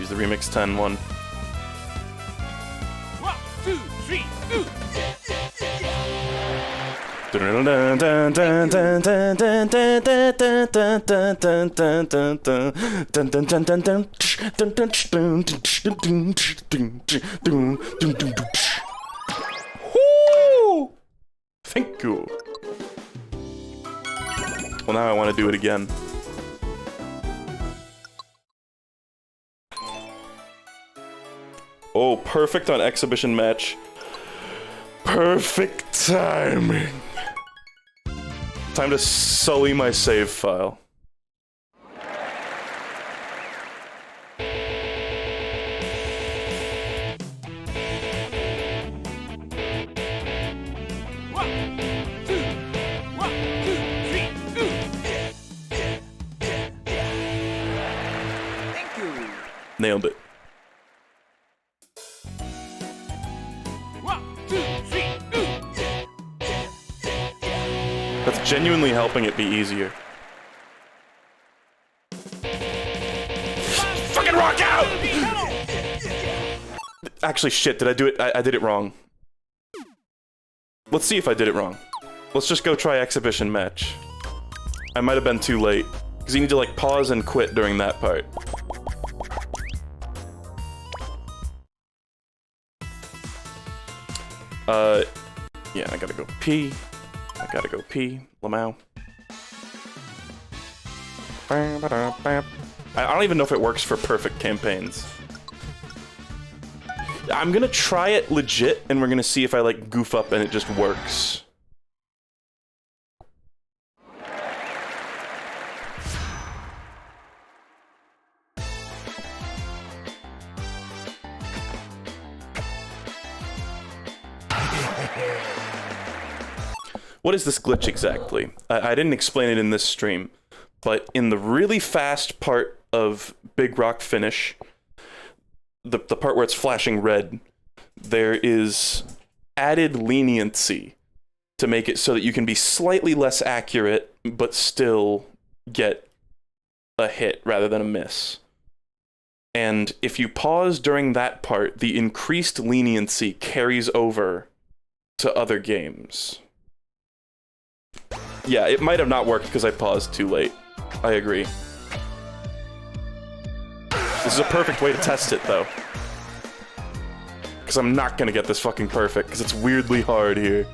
Use the Remix 10 one. 1, 2, 3, ooh! Woo! Thank you. Well, now I want to do it again. Oh, perfect on exhibition match. Perfect timing. Time to sully my save file. One, two, 1, 2, 3, ooh! Thank you. Nailed it. 1, 2, 3, ooh! That's genuinely helping it be easier. Fucking rock out! Actually, shit, did I do it? I did it wrong. Let's see if I did it wrong. Let's just go try exhibition match. I might have been too late. Because you need to, like, pause and quit during that part. Yeah, I gotta go pee. I gotta go pee. Lamau. I don't even know if it works for perfect campaigns. I'm gonna try it legit, and we're gonna see if I, like, goof up and it just works. What is this glitch exactly? I didn't explain it in this stream, but in the really fast part of Big Rock Finish, the part where it's flashing red, there is added leniency to make it so that you can be slightly less accurate, but still get a hit rather than a miss. And if you pause during that part, the increased leniency carries over to other games. Yeah, it might have not worked because I paused too late. I agree. This is a perfect way to test it, though. Because I'm not gonna get this fucking perfect, because it's weirdly hard here.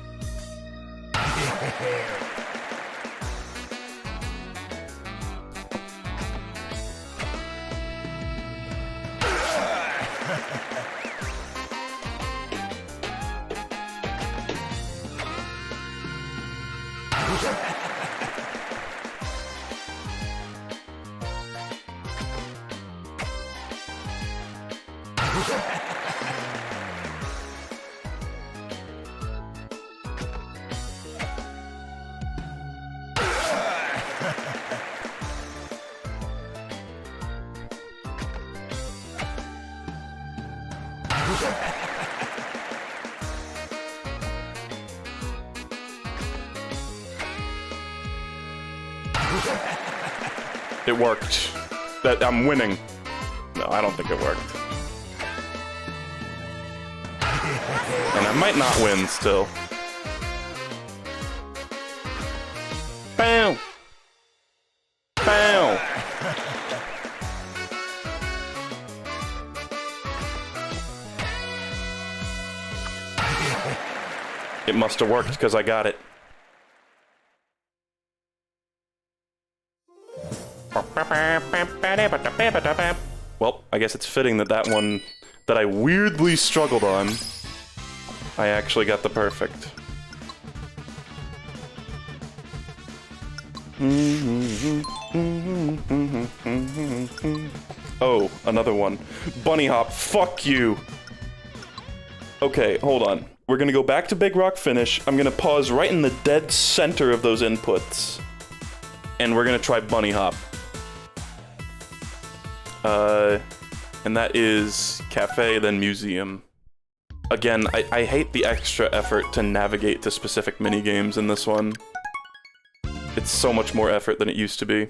It worked. That I'm winning. No, I don't think it worked. And I might not win still. Bow! Bow! It must have worked because I got it. Well, I guess it's fitting that that one that I weirdly struggled on, I actually got the perfect. Oh, another one. Bunny hop, fuck you! Okay, hold on. We're gonna go back to Big Rock Finish. I'm gonna pause right in the dead center of those inputs. and we're gonna try bunny hop. And that is cafe, then museum. Again, I hate the extra effort to navigate to specific mini games in this one. It's so much more effort than it used to be.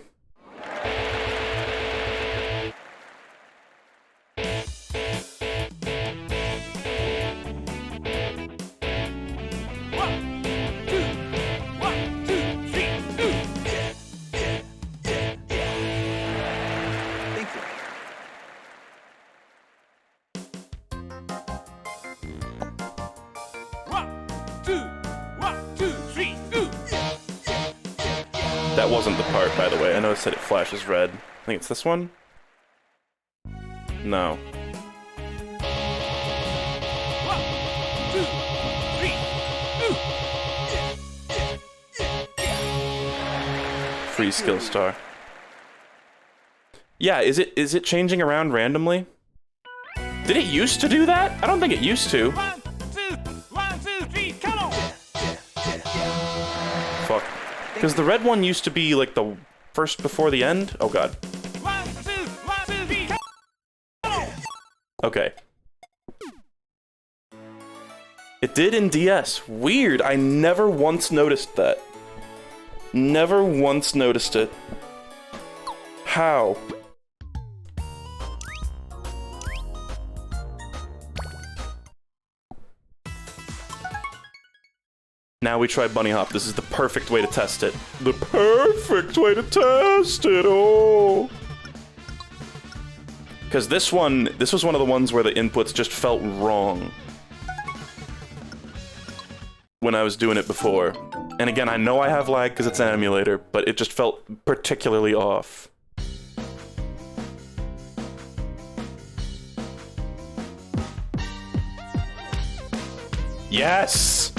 That wasn't the part, by the way. I noticed that it flashes red. I think it's this one? No. 1, 2, 3, Free skill star. Yeah, is it changing around randomly? Did it used to do that? I don't think it used to. 1, 2, 3, come on! Fuck. Because the red one used to be like the first before the end? Oh god. 1, 2, 3, come on! Okay. It did in DS. Weird. I never once noticed that. Never once noticed it. How? Now we try bunny hop. This is the perfect way to test it. The perfect way to test it. Oh. Because this was one of the ones where the inputs just felt wrong when I was doing it before. And again, I know I have lag because it's an emulator, but it just felt particularly off. Yes!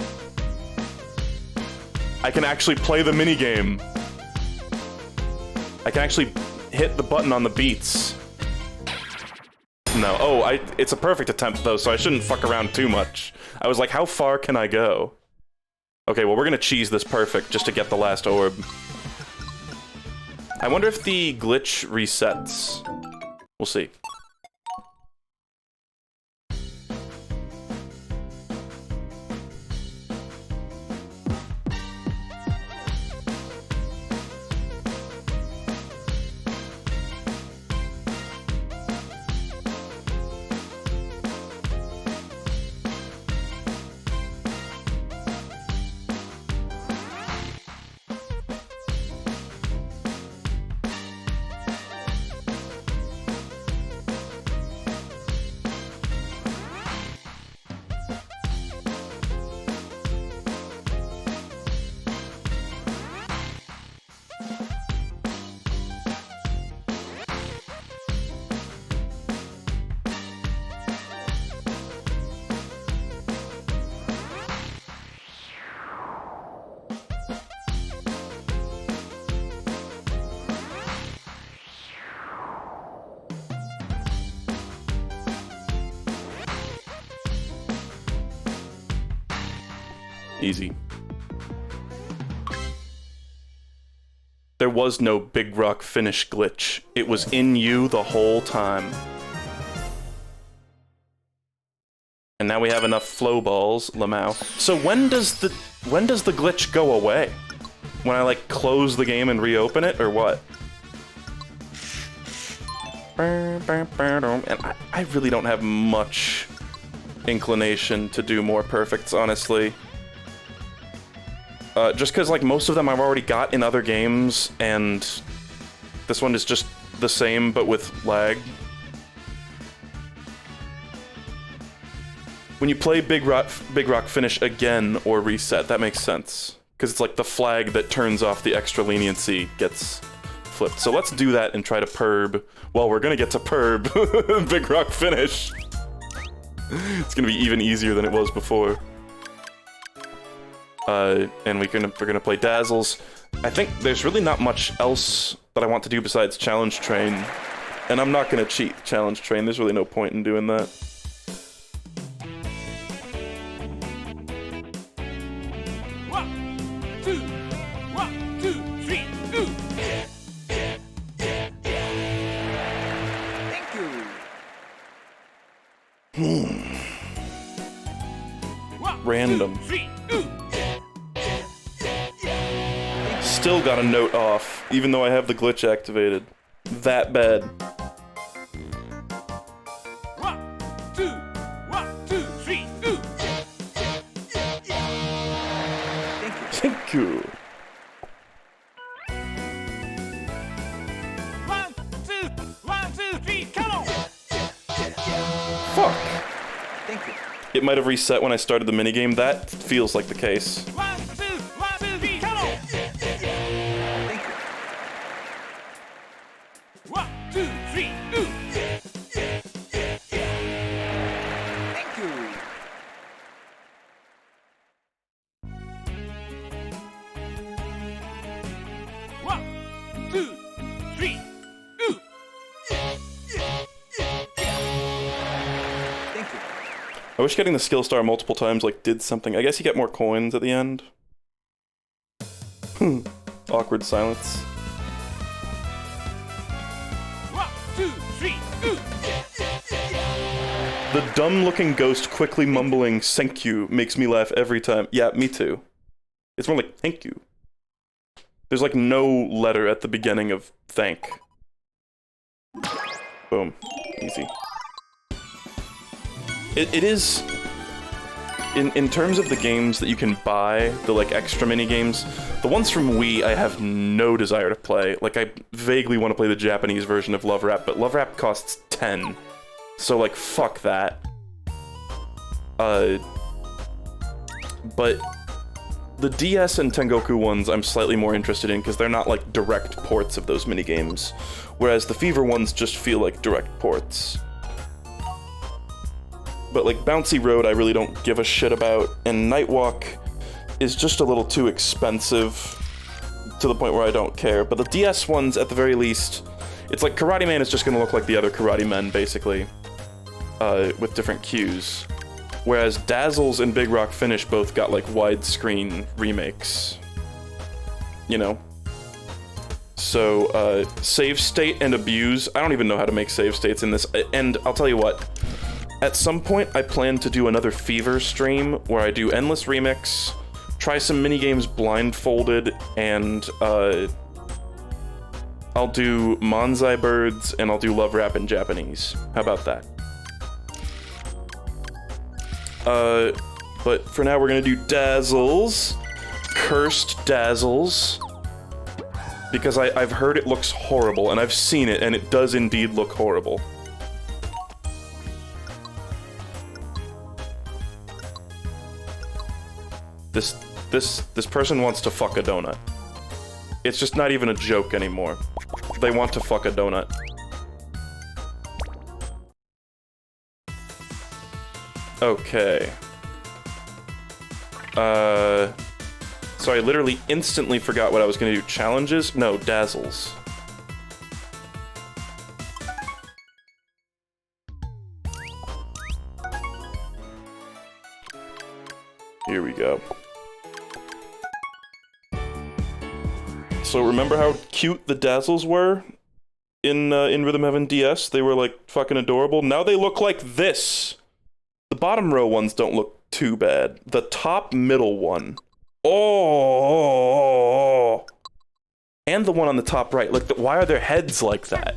I can actually play the minigame. I can actually hit the button on the beats. No, oh, it's a perfect attempt though, so I shouldn't fuck around too much. I was like, how far can I go? Okay, well, we're gonna cheese this perfect just to get the last orb. I wonder if the glitch resets. We'll see. Easy. There was no Big Rock finish glitch. It was in you the whole time. And now we have enough flow balls, Lamau. So when does the glitch go away? When I like close the game and reopen it, or what? And I really don't have much inclination to do more perfects, honestly. Just because, like, most of them I've already got in other games, and this one is just the same, but with lag. When you play Big Rock Finish again or reset, that makes sense. Because it's like the flag that turns off the extra leniency gets flipped. So let's do that and try to perb. Well, we're gonna get to perb Big Rock Finish. It's gonna be even easier than it was before. And we're gonna play Dazzles. I think there's really not much else that I want to do besides Challenge Train. And I'm not gonna cheat Challenge Train, there's really no point in doing that. One, two, 3, random. 3, ooh. Still got a note off, even though I have the glitch activated. That bad. 1, 2, 1, 2, 3, ooh. Thank you. 1, 2, 1, 2, 3, come on. Fuck. Thank you. It might have reset when I started the minigame. That feels like the case. 1, 2, 1, 2, 3, come on. Thank you. 1, 2, 3, ooh. Thank you. One, 2, 3, ooh. Thank you. I wish getting the skill star multiple times like did something. I guess you get more coins at the end. Awkward silence. 1, 2, 3, ooh. The dumb-looking ghost quickly mumbling "thank you" makes me laugh every time. Yeah, me too. It's more like "thank you." There's like no letter at the beginning of "thank." Boom. Easy. It is... In terms of the games that you can buy, the like extra mini games, the ones from Wii I have no desire to play. Like I vaguely want to play the Japanese version of Love Rap, but Love Rap costs 10. So like fuck that. But the DS and Tengoku ones I'm slightly more interested in because they're not like direct ports of those mini games, whereas the Fever ones just feel like direct ports. But like Bouncy Road I really don't give a shit about, and Nightwalk is just a little too expensive to the point where I don't care. But the DS ones, at the very least, it's like Karate Man is just gonna look like the other Karate Men, basically, with different cues. Whereas Dazzles and Big Rock Finish both got like widescreen remakes. You know? So, save state and abuse. I don't even know how to make save states in this, and I'll tell you what. At some point, I plan to do another Fever stream where I do Endless Remix, try some minigames blindfolded, and I'll do Manzai Birds, and I'll do Love Rap in Japanese. How about that? But for now we're gonna do Dazzles. Cursed Dazzles. Because I've heard it looks horrible, and I've seen it, and it does indeed look horrible. This person wants to fuck a donut. It's just not even a joke anymore. They want to fuck a donut. Okay. So I literally instantly forgot what I was gonna do. Challenges? No, Dazzles. Here we go. So remember how cute the Dazzles were in Rhythm Heaven DS? They were like fucking adorable. Now they look like this. The bottom row ones don't look too bad. The top middle one. Oh. And the one on the top right. Like, why are their heads like that?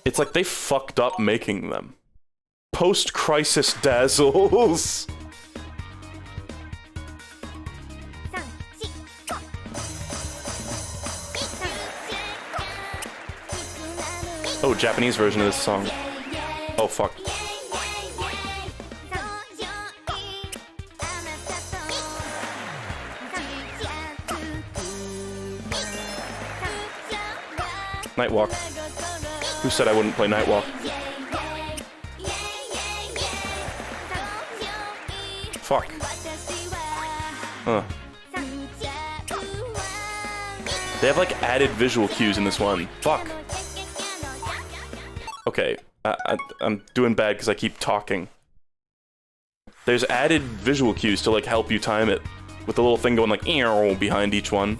It's like they fucked up making them. Post-crisis Dazzles. Oh, Japanese version of this song. Oh, fuck. Nightwalk. Who said I wouldn't play Nightwalk? Fuck. Huh. They have like added visual cues in this one. Fuck. Okay, I'm doing bad because I keep talking. There's added visual cues to like help you time it, with the little thing going like "eow" behind each one.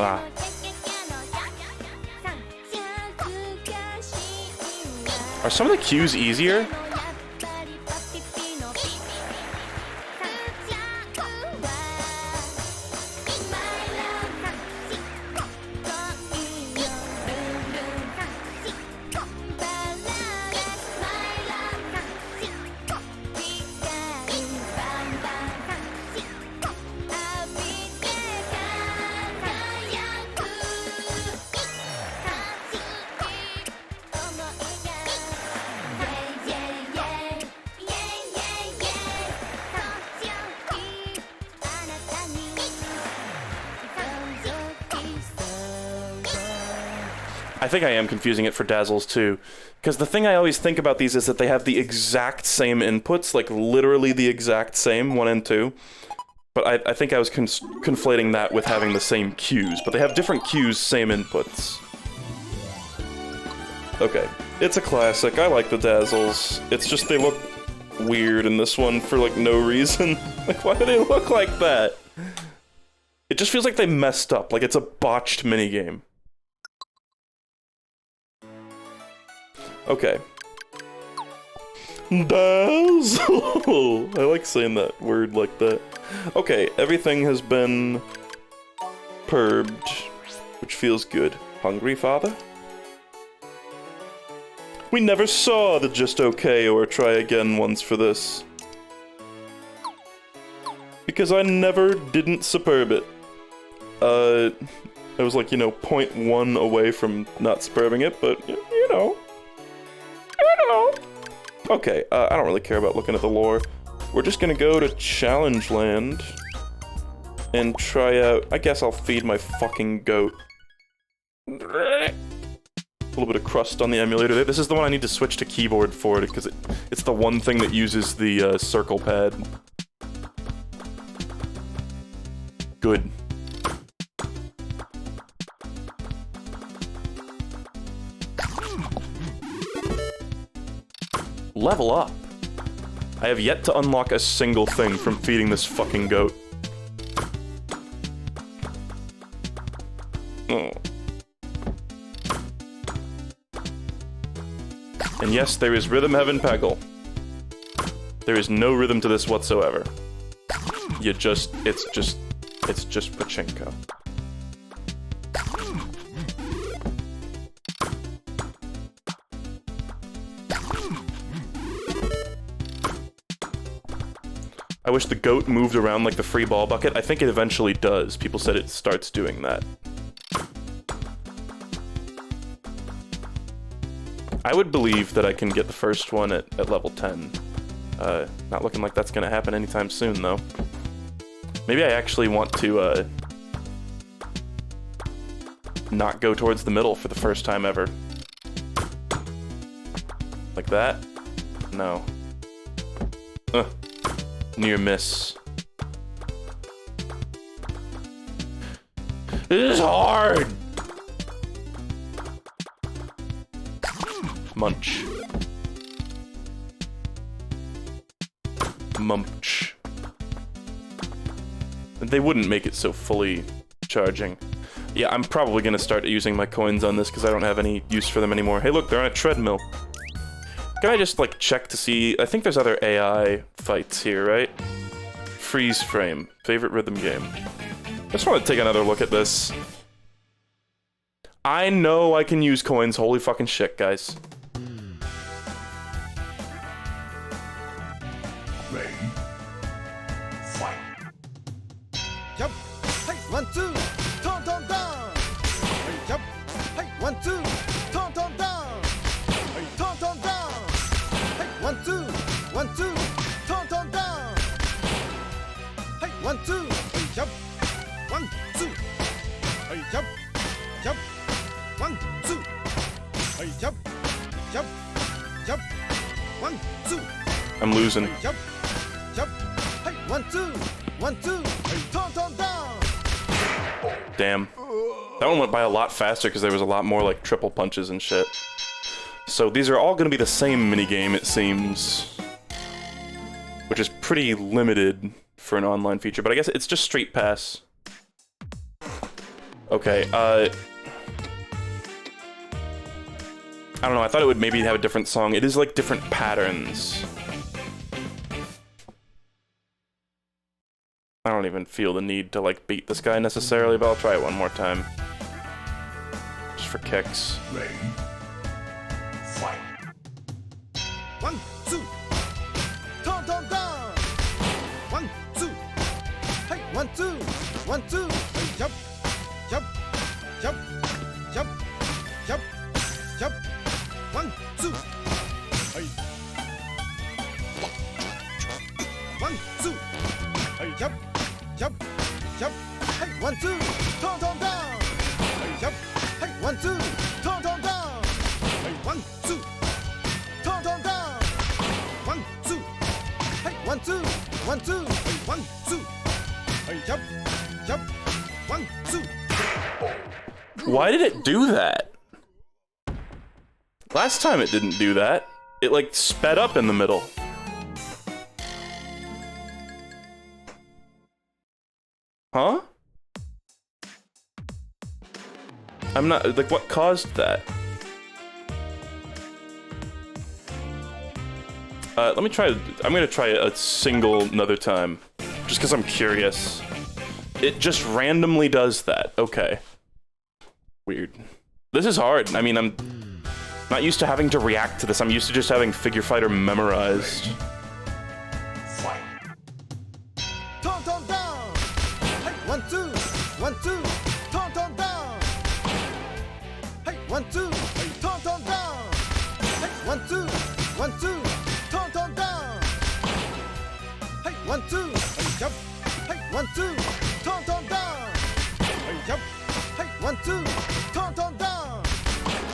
Ah. Are some of the cues easier? I think I am confusing it for Dazzles too, because the thing I always think about these is that they have the exact same inputs, like literally the exact same, 1 and 2. But I think I was conflating that with having the same cues, but they have different cues, same inputs. Okay, it's a classic. I like the Dazzles. It's just they look weird in this one for like no reason. Like, why do they look like that? It just feels like they messed up, like it's a botched minigame. Okay. Dazzle! I like saying that word like that. Okay, everything has been purged, which feels good. Hungry, father? We never saw the just okay or try again once for this. Because I never didn't superb it. I was like, you know, 0.1 away from not superbing it, but, you know. Okay, I don't really care about looking at the lore. We're just gonna go to Challenge Land and try out... I guess I'll feed my fucking goat. A little bit of crust on the emulator there. This is the one I need to switch to keyboard for, because it's the one thing that uses the circle pad. Good. Level up. I have yet to unlock a single thing from feeding this fucking goat. Oh. And yes, there is Rhythm Heaven Peggle. There is no rhythm to this whatsoever. It's just pachinko. I wish the goat moved around like the free ball bucket. I think it eventually does. People said it starts doing that. I would believe that I can get the first one at level 10. Not looking like that's gonna happen anytime soon, though. Maybe I actually want to, not go towards the middle for the first time ever. Like that? No. Near miss. This is hard! Munch. Munch. They wouldn't make it so fully charging. Yeah, I'm probably gonna start using my coins on this because I don't have any use for them anymore. Hey look, they're on a treadmill. Can I just, like, check to see... I think there's other AI fights here, right? Freeze frame. Favorite rhythm game. I just want to take another look at this. I know I can use coins. Holy fucking shit, guys. Ready? Fight. Jump. Hey, 1, 2. Tom, tom, down. Hey, jump. Hey, 1, 2. Tom, tom, down. Hey, tom, tom, down. 1, 2, 1, 2, tom, tom, down. Hey, 1, 2, hey, jump. 1, 2, hey, jump, jump. 1, 2, hey, jump, jump, jump. 1, 2. I'm losing. Hey, jump, jump. Hey, 1, 2, 1, 2, hey, tom, tom, down. Damn. That one went by a lot faster because there was a lot more, like, triple punches and shit. So these are all going to be the same minigame, it seems. Which is pretty limited for an online feature, but I guess it's just Street Pass. Okay, I don't know, I thought it would maybe have a different song. It is like different patterns. I don't even feel the need to like beat this guy necessarily, but I'll try it one more time. Just for kicks. Ready. Fight. 1, 2. Turn, turn, down. 1, 2. Hey, 1, 2. 1, 2. Hey, jump, jump, jump, jump, jump, jump. 1, 2. Hey. 1, 2. Hey, jump, jump, jump. Hey, 1, 2. Turn, turn, down. Hey, jump. Hey, 1, 2. Turn, turn, down. Hey, 1, 2. Turn, turn, down. 1, 2. Hey, 1, 2. 1, 2. Hey, 1, 2. Hey, jump, jump. 1, 2. Why did it do that? Last time it didn't do that. It like sped up in the middle. Huh? I'm not, like, what caused that? Let me try, I'm gonna try a single another time. Just because I'm curious. It just randomly does that. Okay. Weird. This is hard. I mean, I'm not used to having to react to this. I'm used to just having Figure Fighter memorized. Fight. Turn, turn, down. Hey, 1, 2. 1, 2. Turn, turn, down. Hey, 1, 2. Hey, turn, turn, down. Hey, 1, 2. 1, 2. Turn, turn, down. Hey, 1, 2. Hey, jump. Hey, 1, 2. Turn, turn, down. Hey, jump. Hey, 1, 2. Turn, turn, down.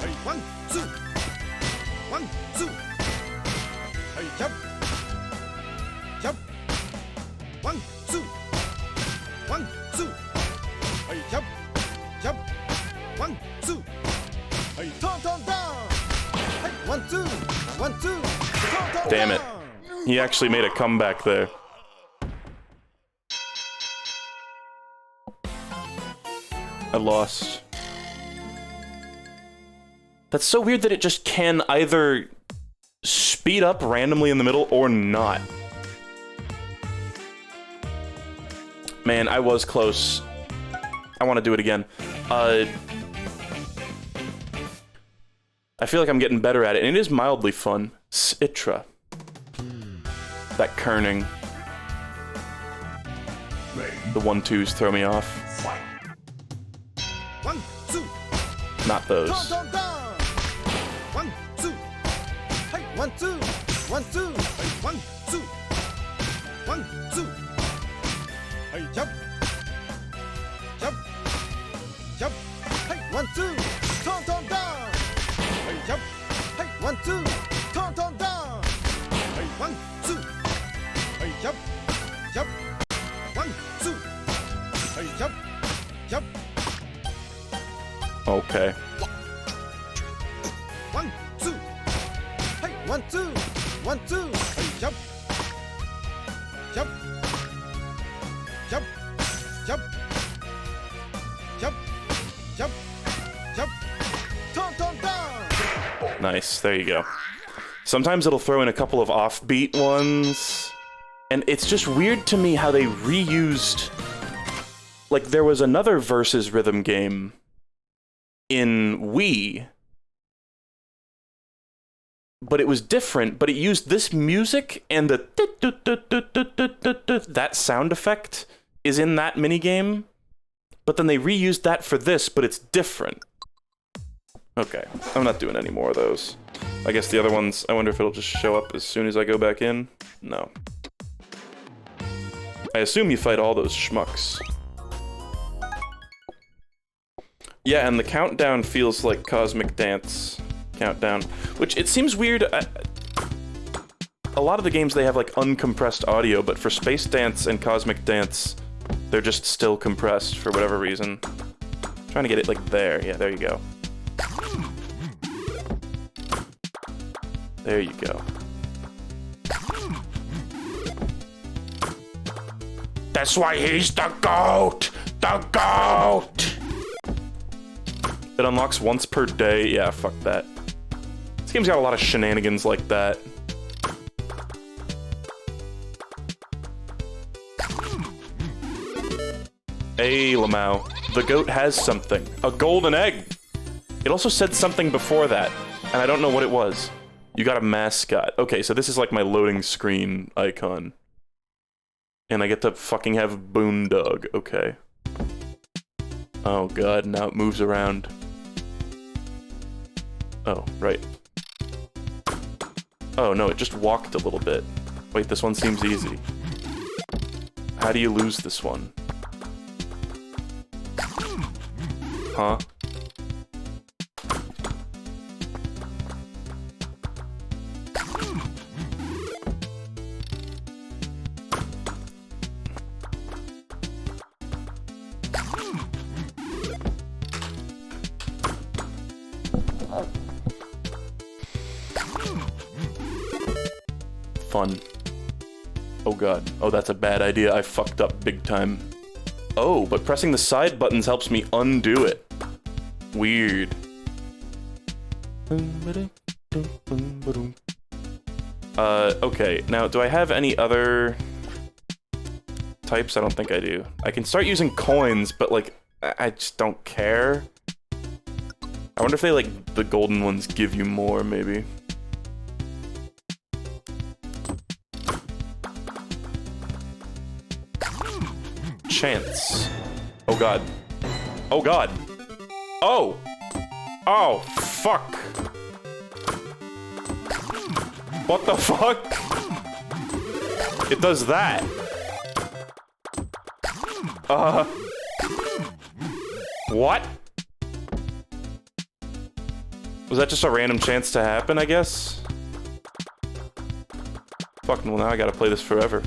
Hey, 1, 2. 1, 2. Hey, jump. Jump. 1, 2. 1, 2. Hey, jump. Jump. 1, 2. Hey, turn, turn, down. Hey, 1, 2. 1, 2. Turn, turn, Damn it. down. He actually made a comeback there. I lost. That's so weird that it just can either speed up randomly in the middle or not. Man, I was close. I want to do it again. I feel like I'm getting better at it, and it is mildly fun. Citra. That kerning. The 1-2s throw me off. 1, 2. Not those. Turn, turn, down. 1, 2. Hey, 1, 2. 1, 2. Hey, 1, 2. 1, 2. Hey, jump. Jump. Jump. Hey, 1, 2. Turn, turn, down. Hey, jump. Hey, 1, 2. Turn, turn, down. Hey, 1, 2. Hey, jump. Jump. 1, 2. Hey, jump. Jump. Okay. 1, 2. Hey, 1, 2. 1, 2. Hey, jump. Jump. Jump. Jump. Jump. Jump. Jump. Turn, turn, down. Nice, there you go. Sometimes it'll throw in a couple of offbeat ones. And it's just weird to me how they reused... Like, there was another Versus rhythm game in Wii, but it was different, but it used this music, and the that sound effect is in that minigame, but then they reused that for this, but it's different. Okay, I'm not doing any more of those. I guess the other ones, I wonder if it'll just show up as soon as I go back in? No. I assume you fight all those schmucks. Yeah, and the countdown feels like Cosmic Dance countdown, which it seems weird. A lot of the games, they have like uncompressed audio, but for Space Dance and Cosmic Dance, they're just still compressed for whatever reason. I'm trying to get it like there. Yeah, there you go. There you go. That's why he's the GOAT! The GOAT! It unlocks once per day. Yeah, fuck that. This game's got a lot of shenanigans like that. Hey, Lamau. The goat has something. A golden egg! It also said something before that, and I don't know what it was. You got a mascot. Okay, so this is like my loading screen icon. And I get to fucking have Boondog. Okay. Oh god, now it moves around. Oh, right. Oh no, it just walked a little bit. Wait, this one seems easy. How do you lose this one? Huh? Fun. Oh god. Oh, that's a bad idea. I fucked up big time. Oh, but pressing the side buttons helps me undo it. Weird. Okay. Now, do I have any other types? I don't think I do. I can start using coins, but, like, I just don't care. I wonder if they, like, the golden ones give you more, maybe. Chance. Oh god. Oh god. Oh! Oh, fuck! What the fuck? It does that. What? Was that just a random chance to happen, I guess? Fuck, well now I gotta play this forever.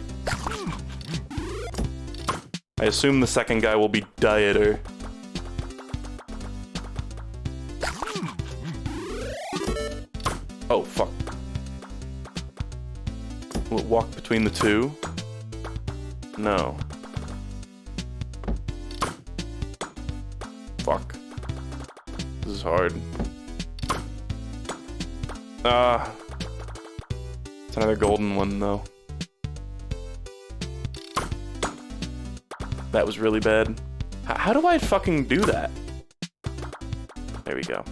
I assume the second guy will be Dieter. Oh, fuck. Will it walk between the two? No. Fuck. This is hard. It's another golden one, though. That was really bad. How do I fucking do that? There we go.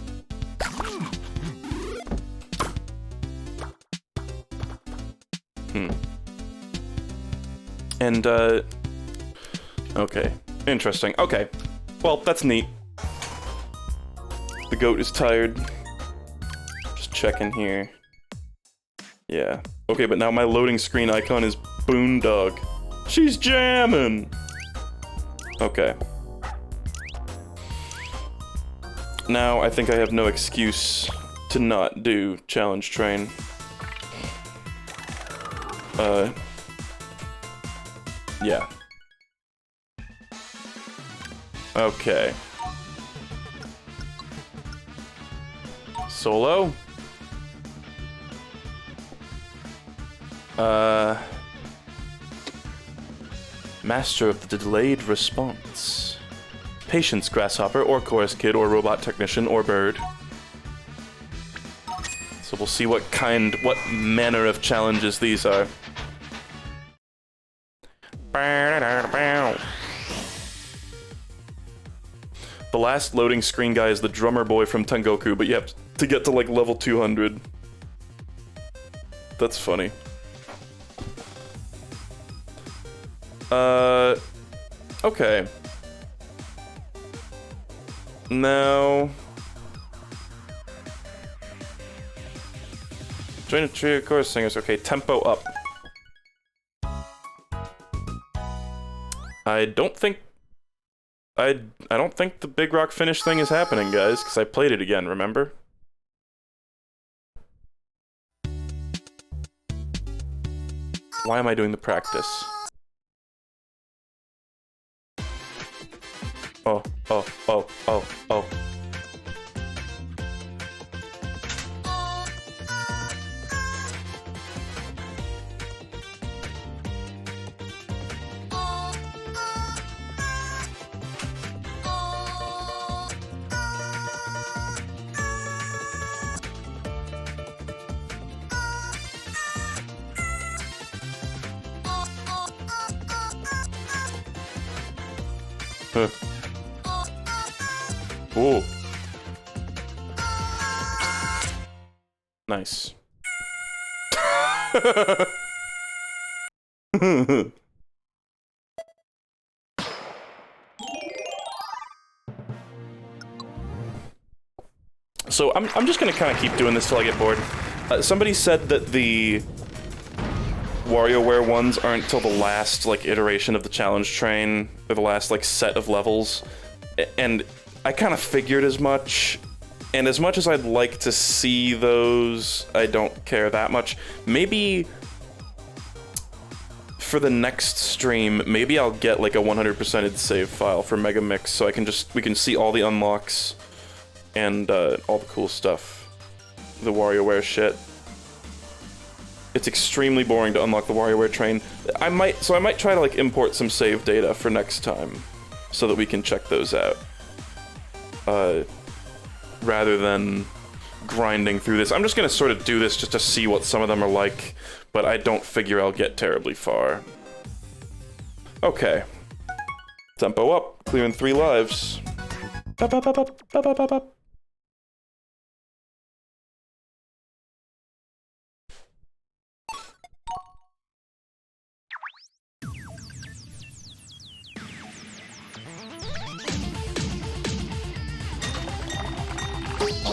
And, okay. Interesting. Okay. Well, that's neat. The goat is tired. Just checking here. Yeah. Okay, but now my loading screen icon is Boondog. She's jamming! Okay. Now, I think I have no excuse to not do Challenge Train. Yeah. Okay. Solo? Master of the delayed response. Patience, grasshopper, or chorus kid, or robot technician, or bird. So we'll see what manner of challenges these are. The last loading screen guy is the drummer boy from Tengoku, but you have to get to like level 200. That's funny. Okay. Now... Join a trio of chorus singers. Okay, tempo up. I don't think the Big Rock finish thing is happening, guys, because I played it again, remember? Why am I doing the practice? Oh, oh, oh, oh, oh. Huh. Ooh. Nice. So I'm just gonna kind of keep doing this till I get bored. Somebody said that the WarioWare ones aren't till the last like iteration of the challenge train, or the last like set of levels, and I kind of figured as much. And as much as I'd like to see those, I don't care that much. Maybe for the next stream, maybe I'll get like a 100%ed save file for Megamix, so we can see all the unlocks and all the cool stuff, the WarioWare shit. It's extremely boring to unlock the WarioWare train. I might try to like import some save data for next time, so that we can check those out. Rather than grinding through this. I'm just gonna sort of do this just to see what some of them are like, but I don't figure I'll get terribly far. Okay. Tempo up, clearing 3 lives. Bop, bop, bop, bop, bop, bop, bop, bop.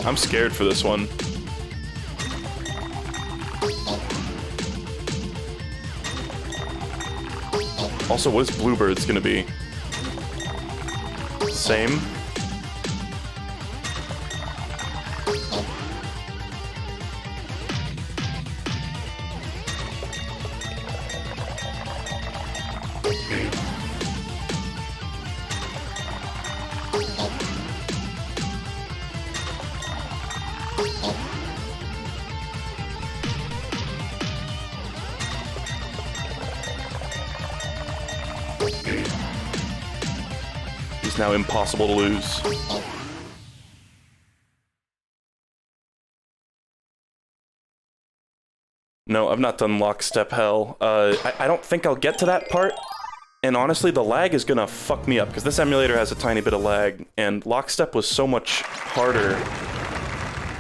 I'm scared for this one. Also, what is Bluebird's gonna be? Same? It's now impossible to lose. No, I've not done Lockstep Hell. I don't think I'll get to that part. And honestly, the lag is gonna fuck me up, because this emulator has a tiny bit of lag, and Lockstep was so much harder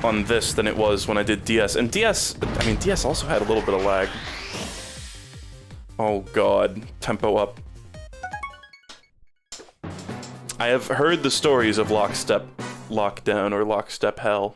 on this than it was when I did DS. And DS also had a little bit of lag. Oh god, tempo up. I have heard the stories of Lockstep Lockdown or Lockstep Hell.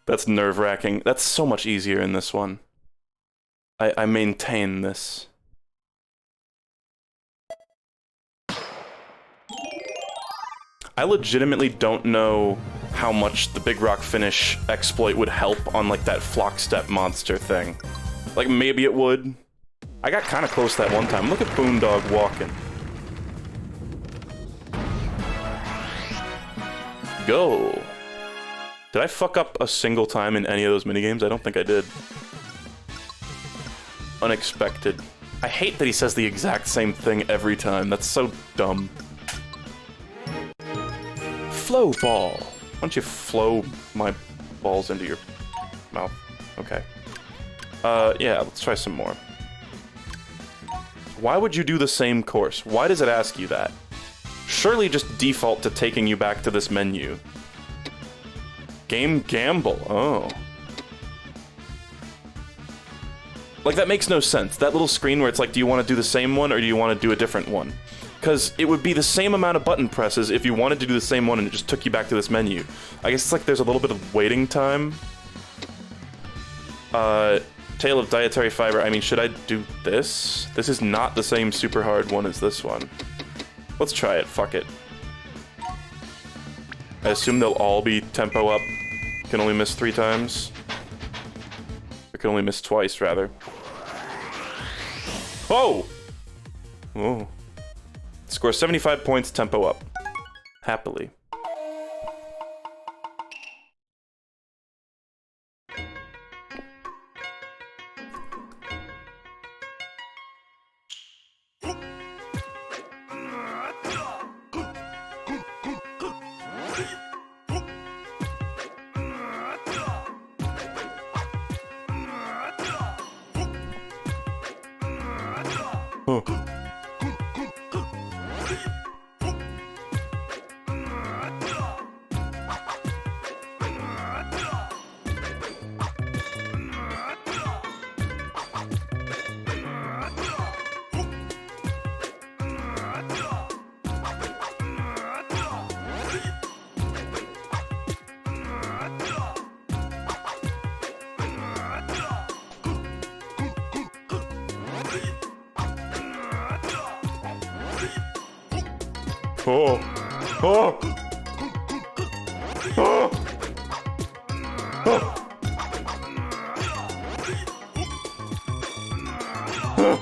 That's nerve-wracking. That's so much easier in this one. I maintain this. I legitimately don't know how much the Big Rock Finish exploit would help on like that Flockstep monster thing. Like maybe it would. I got kind of close that one time. Look at Boondog walking. Go. Did I fuck up a single time in any of those minigames? I don't think I did. Unexpected. I hate that he says the exact same thing every time. That's so dumb. Flow ball. Why don't you flow my balls into your mouth? Okay. Yeah, let's try some more. Why would you do the same course? Why does it ask you that? Surely just default to taking you back to this menu. Game Gamble. Oh. Like, that makes no sense. That little screen where it's like, do you want to do the same one or do you want to do a different one? Because it would be the same amount of button presses if you wanted to do the same one and it just took you back to this menu. I guess it's like there's a little bit of waiting time. Tale of Dietary Fiber. I mean, should I do this? This is not the same super hard one as this one. Let's try it. Fuck it. I assume they'll all be tempo up. Can only miss 3 times. I can only miss twice, rather. Oh! Oh. Score 75 points, tempo up. Happily. Oh. Oh! Oh! Oh! Oh!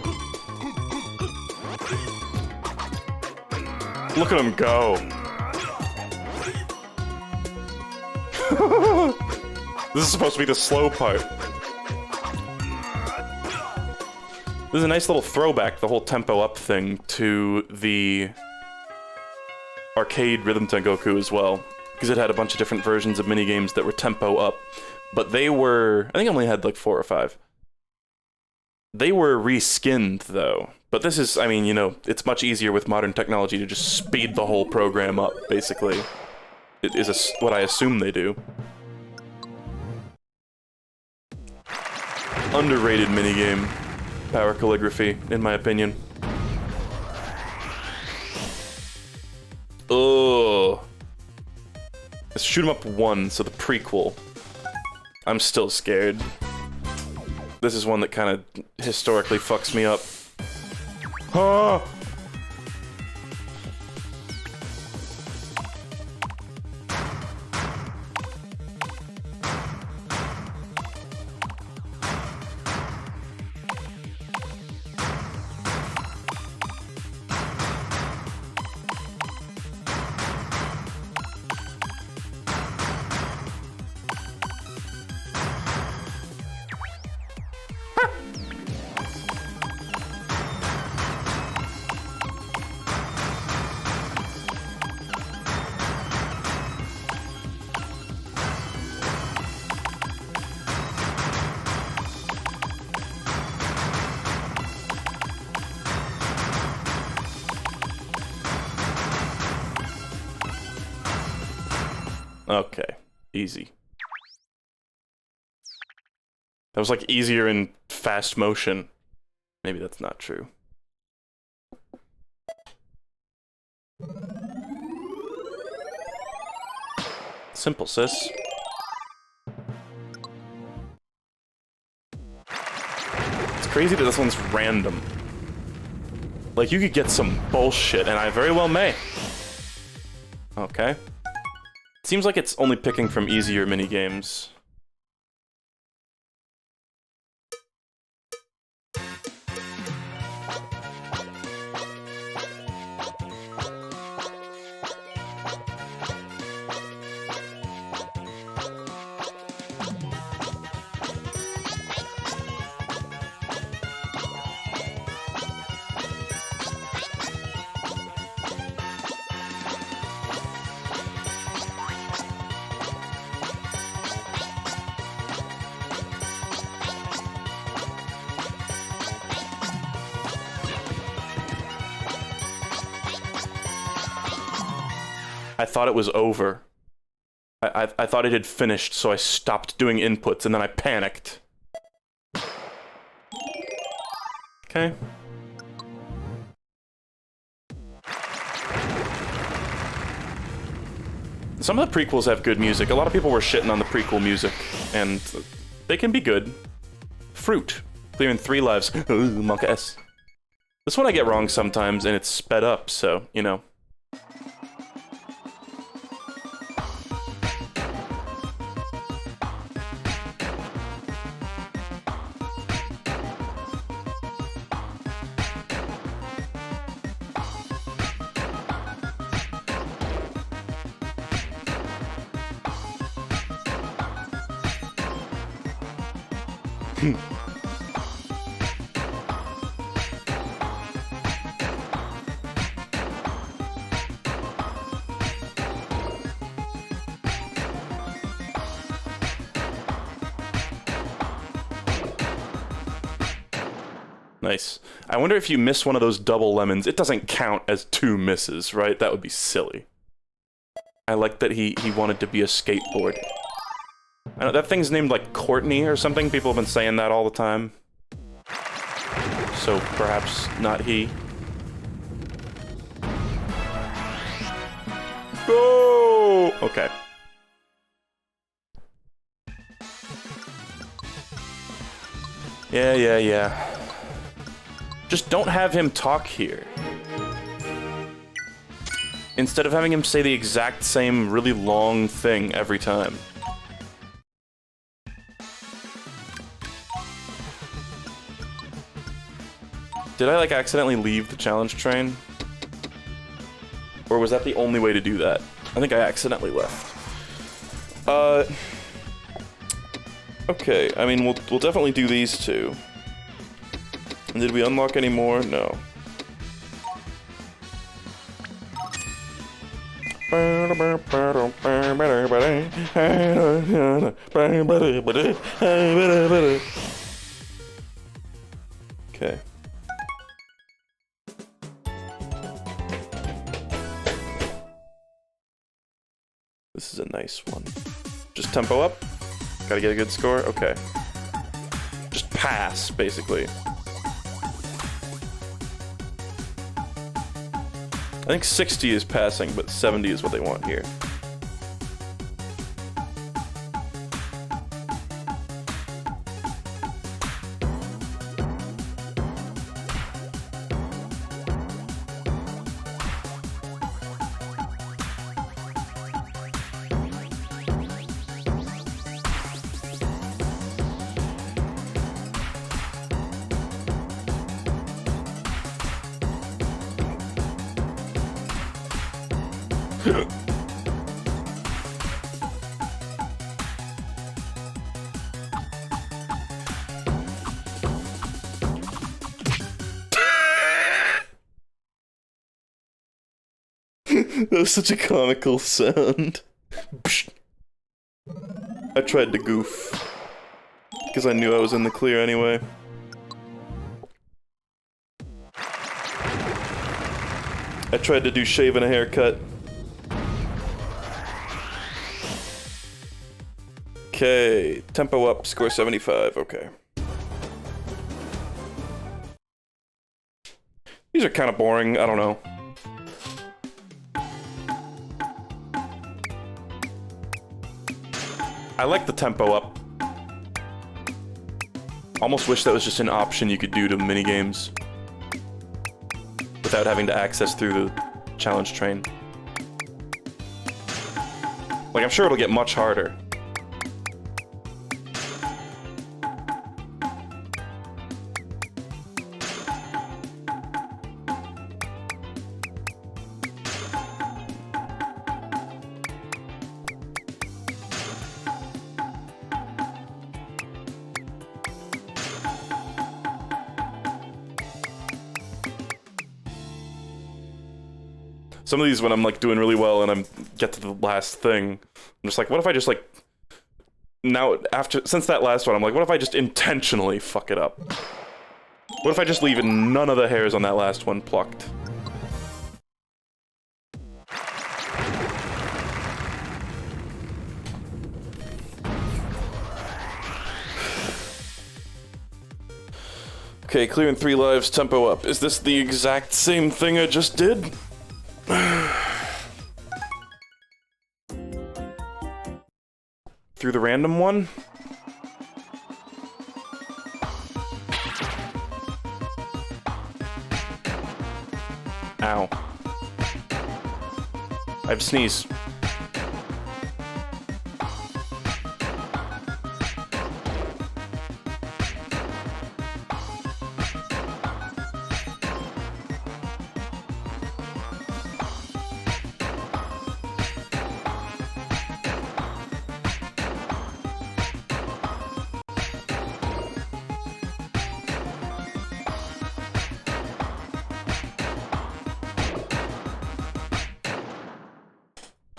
Look at him go! This is supposed to be the slow part. This is a nice little throwback, the whole tempo up thing, to the arcade Rhythm Tengoku as well, because it had a bunch of different versions of minigames that were tempo up, but they were, I think I only had like 4 or 5. They were reskinned though, but this is, I mean, you know, it's much easier with modern technology to just speed the whole program up, basically. It is what I assume they do. Underrated minigame, power calligraphy, in my opinion. Ugh. Let's shoot 'em up 1, so the prequel. I'm still scared. This is one that kind of historically fucks me up. Ah! Okay, easy. That was like easier in fast motion. Maybe that's not true. Simple, sis. It's crazy that this one's random. Like, you could get some bullshit, and I very well may. Okay. Seems like it's only picking from easier minigames. I thought it was over. I thought it had finished, so I stopped doing inputs, and then I panicked. Okay. Some of the prequels have good music. A lot of people were shitting on the prequel music, and they can be good. fruit. Clearing 3 lives. Ooh, Monka S. This one I get wrong sometimes, and it's sped up, so, you know. Nice. I wonder if you miss one of those double lemons, it doesn't count as 2 misses, right? That would be silly. I like that he wanted to be a skateboard. I know, that thing's named like Courtney or something. People have been saying that all the time. So perhaps not he. Go! Okay. Yeah. Just don't have him talk here. Instead of having him say the exact same really long thing every time. Did I, like, accidentally leave the challenge train? Or was that the only way to do that? I think I accidentally left. Okay, I mean, we'll definitely do these 2. And did we unlock any more? No. Okay. This is a nice one. Just tempo up. Gotta get a good score? Okay. Just pass, basically. I think 60 is passing, but 70 is what they want here. That was such a comical sound. I tried to goof. Because I knew I was in the clear anyway. I tried to do shave and a haircut. Okay, tempo up, score 75, okay. These are kind of boring, I don't know. I like the tempo up. Almost wish that was just an option you could do to minigames. Without having to access through the challenge train. Like, I'm sure it'll get much harder. Some of these, when I'm like doing really well and I'm get to the last thing, I'm just like, what if I just like now since that last one, I'm like, what if I just intentionally fuck it up? What if I just leave none of the hairs on that last one plucked? Okay, clearing 3 lives, tempo up. Is this the exact same thing I just did? Through the random one? I've sneezed.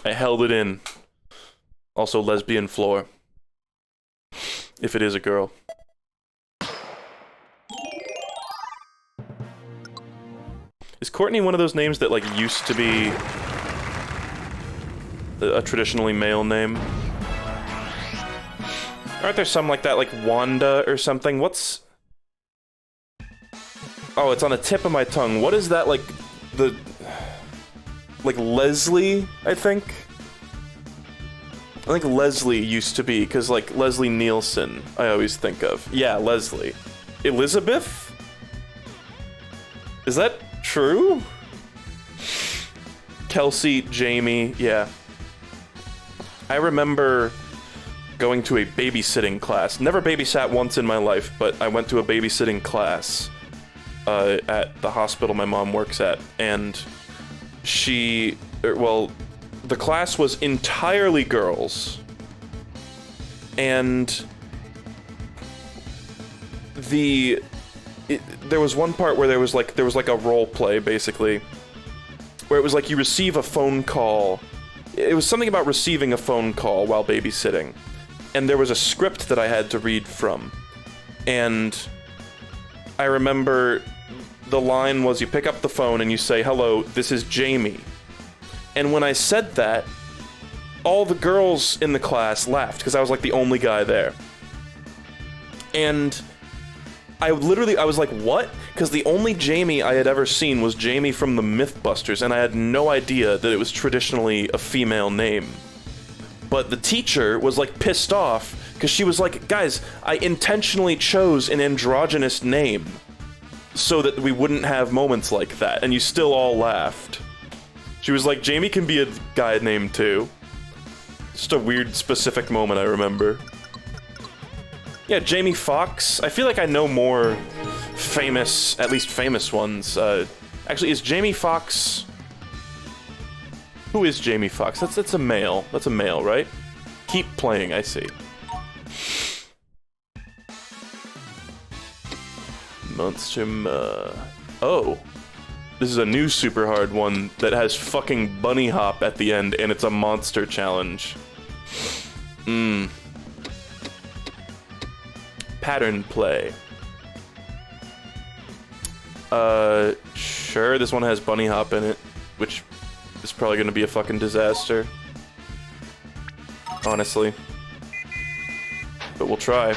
I held it in. Also lesbian floor. If it is a girl. Is Courtney one of those names that, like, used to be a traditionally male name? Aren't there some like that, like Wanda or something? What's... Oh, it's on the tip of my tongue. What is that, like, the... Like Leslie, I think? I think Leslie used to be, because, like, Leslie Nielsen, I always think of. Yeah, Leslie. Elizabeth? Is that true? Kelsey, Jamie, yeah. I remember going to a babysitting class. Never babysat once in my life, but I went to a babysitting class at the hospital my mom works at, and well, the class was entirely girls, and there was one part where there was like a role play, basically, where it was like you receive a phone call. It was something about receiving a phone call while babysitting, and there was a script that I had to read from, and I remember the line was, you pick up the phone and you say, "Hello, this is Jamie." And when I said that, all the girls in the class laughed, because I was like the only guy there. And I was like, what? Because the only Jamie I had ever seen was Jamie from the Mythbusters, and I had no idea that it was traditionally a female name. But the teacher was like pissed off, because she was like, guys, I intentionally chose an androgynous name so that we wouldn't have moments like that, and you still all laughed. She was like, Jamie can be a guy name too. Just a weird, specific moment I remember. Yeah, Jamie Foxx. I feel like I know more famous, at least famous ones. Actually, is Jamie Foxx... Who is Jamie Foxx? That's a male. That's a male, right? Keep playing, I see. Monster Oh. This is a new super hard one that has fucking bunny hop at the end, and it's a monster challenge. Pattern play. Sure, this one has bunny hop in it, which is probably gonna be a fucking disaster. Honestly. But we'll try.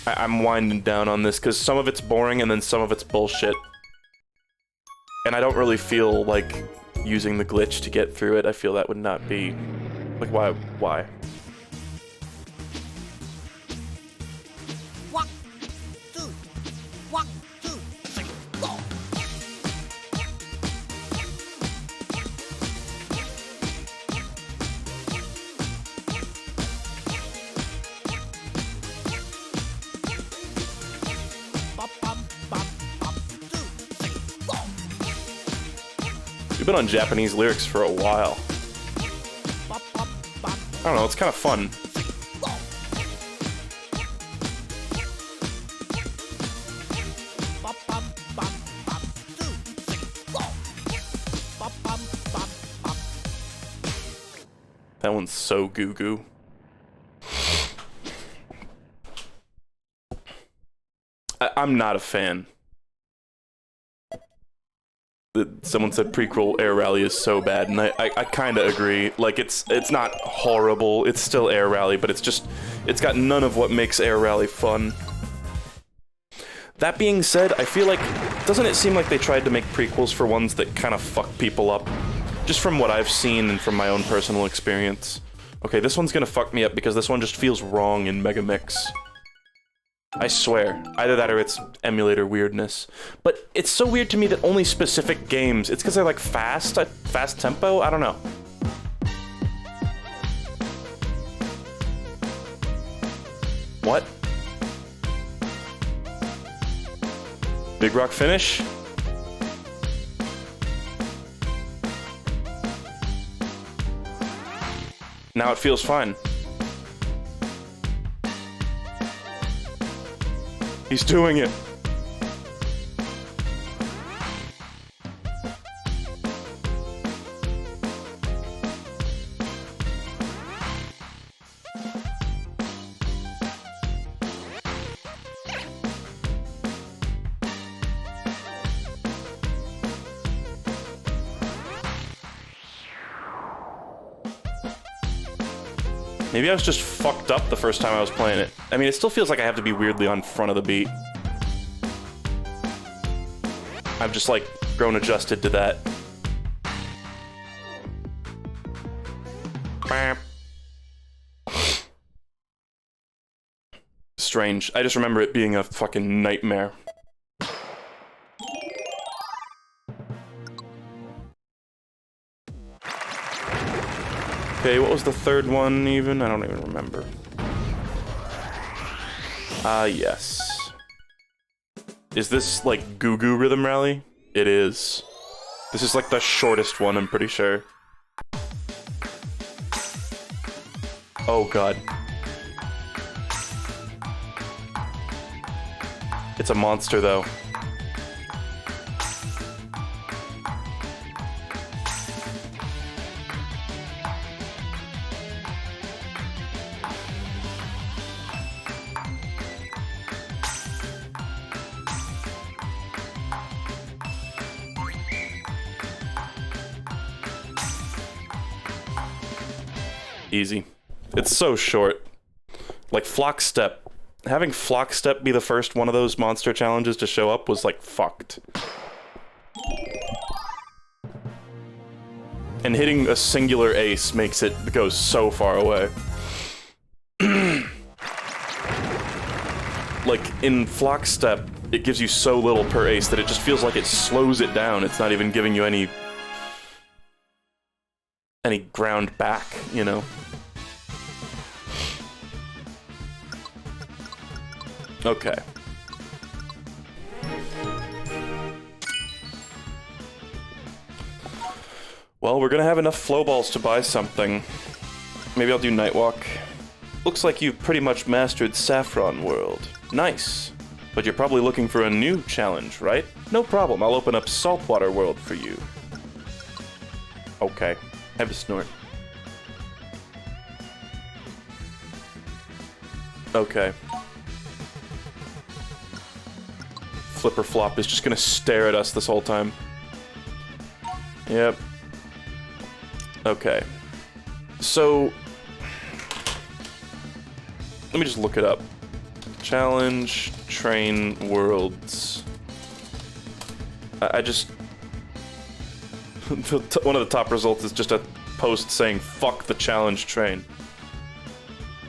I'm winding down on this because some of it's boring and then some of it's bullshit. And I don't really feel like using the glitch to get through it. I feel that would not be... Like, why? 1, 2, 1, 2, 3, go! We've been on Japanese lyrics for a while. I don't know, it's kind of fun. That one's so goo-goo. I'm not a fan. Someone said prequel Air Rally is so bad, and I kind of agree. Like, it's not horrible, it's still Air Rally, but it's got none of what makes Air Rally fun. That being said, I feel like, doesn't it seem like they tried to make prequels for ones that kind of fuck people up? Just from what I've seen and from my own personal experience. Okay, this one's gonna fuck me up because this one just feels wrong in Megamix. I swear. Either that or it's emulator weirdness. But it's so weird to me that only specific games... It's because they're like fast tempo? I don't know. What? Big rock finish? Now it feels fine. He's doing it. Maybe I was just fucked up the first time I was playing it. I mean, it still feels like I have to be weirdly on front of the beat. I've just, like, grown adjusted to that. Strange. I just remember it being a fucking nightmare. Okay, what was the third one even? I don't even remember. Yes. Is this like Goo Goo Rhythm Rally? It is. This is like the shortest one, I'm pretty sure. Oh god. It's a monster though. Easy. It's so short. Like Flockstep. Having Flockstep be the first one of those monster challenges to show up was like fucked. And hitting a singular ace makes it go so far away. Like in Flockstep, it gives you so little per ace that it just feels like it slows it down. It's not even giving you any ground back, you know? Okay. Well, we're gonna have enough flow balls to buy something. Maybe I'll do Nightwalk. Looks like you've pretty much mastered Saffron World. Nice. But you're probably looking for a new challenge, right? No problem, I'll open up Saltwater World for you. Okay. I have to snort. Okay. Flipper Flop is just gonna stare at us this whole time. Yep. Okay. So... let me just look it up. Challenge Train Worlds. I just... one of the top results is just a post saying, fuck the challenge train.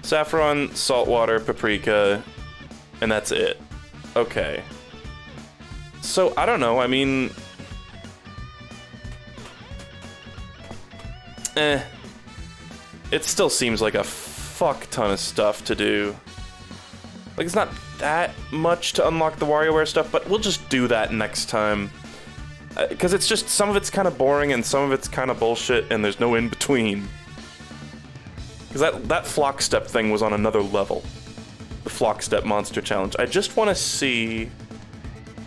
Saffron, saltwater, paprika, and that's it. Okay. So, I don't know, I mean... It still seems like a fuck ton of stuff to do. Like, it's not that much to unlock the WarioWare stuff, but we'll just do that next time. Because it's just, some of it's kind of boring and some of it's kind of bullshit and there's no in-between. Because that Flockstep thing was on another level. The Flockstep Monster Challenge. I just want to see...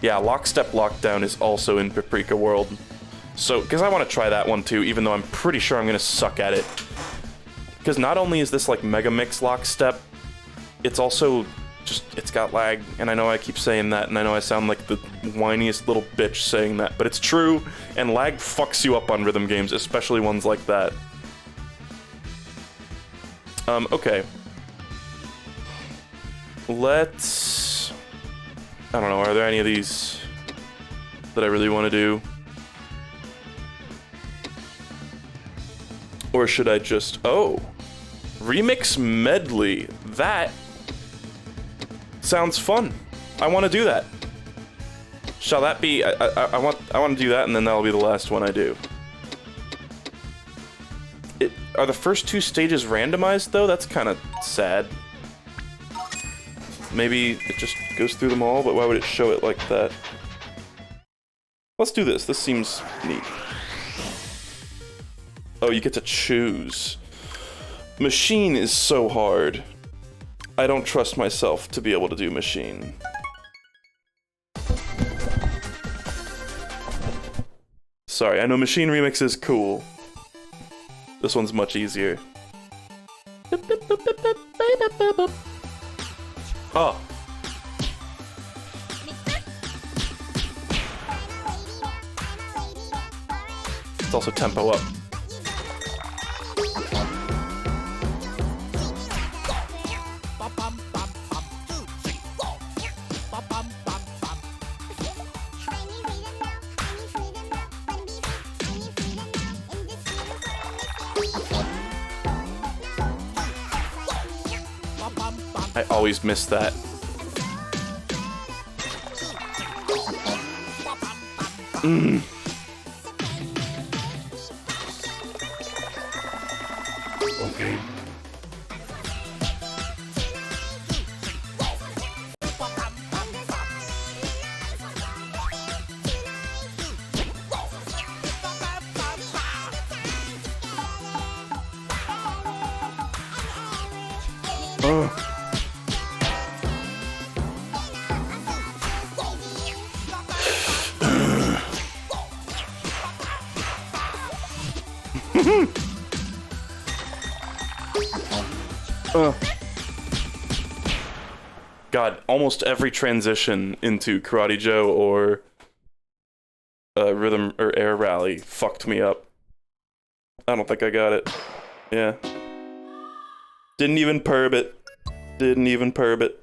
yeah, Lockstep Lockdown is also in Paprika World. So, because I want to try that one too, even though I'm pretty sure I'm going to suck at it. Because not only is this like Megamix Lockstep, it's also just, it's got lag, and I know I keep saying that, and I know I sound like the whiniest little bitch saying that, but it's true, and lag fucks you up on rhythm games, especially ones like that. Okay. Let's... I don't know, are there any of these that I really want to do? Or should I just... oh! Remix Medley. That sounds fun. I want to do that. Shall that be? I want to do that, and then that'll be the last one I do. Are the first 2 stages randomized though? That's kind of sad. Maybe it just goes through them all, but why would it show it like that? Let's do this. This seems neat. Oh, you get to choose. Machine is so hard. I don't trust myself to be able to do machine. Sorry, I know Machine Remix is cool. This one's much easier. Oh. It's also tempo up. I always miss that. Okay. God, almost every transition into Karate Joe or Rhythm or Air Rally fucked me up. I don't think I got it. Yeah. Didn't even perb it. Didn't even perb it.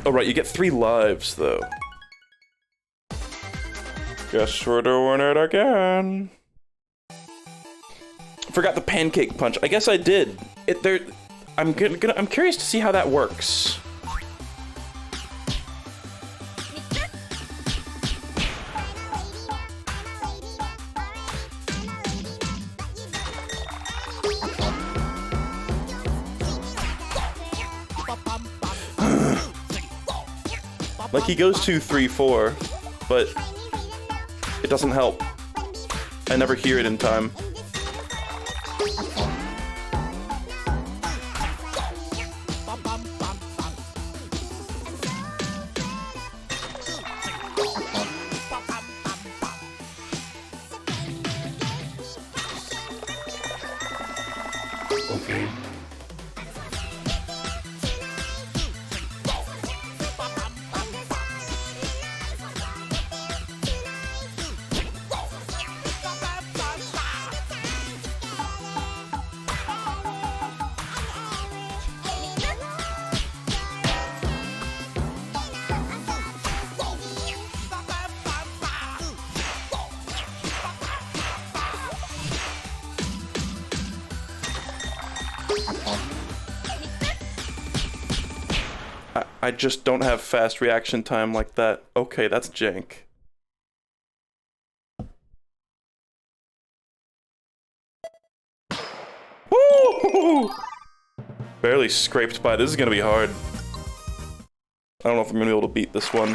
Oh right, you get 3 lives though. Guess we're doing it again. Forgot the pancake punch. I guess I did. I'm curious to see how that works. Like he goes 2, 3, 4, but it doesn't help. I never hear it in time. Okay. I just don't have fast reaction time like that. Okay, that's jank. Woo! Barely scraped by. This is gonna be hard. I don't know if I'm gonna be able to beat this one.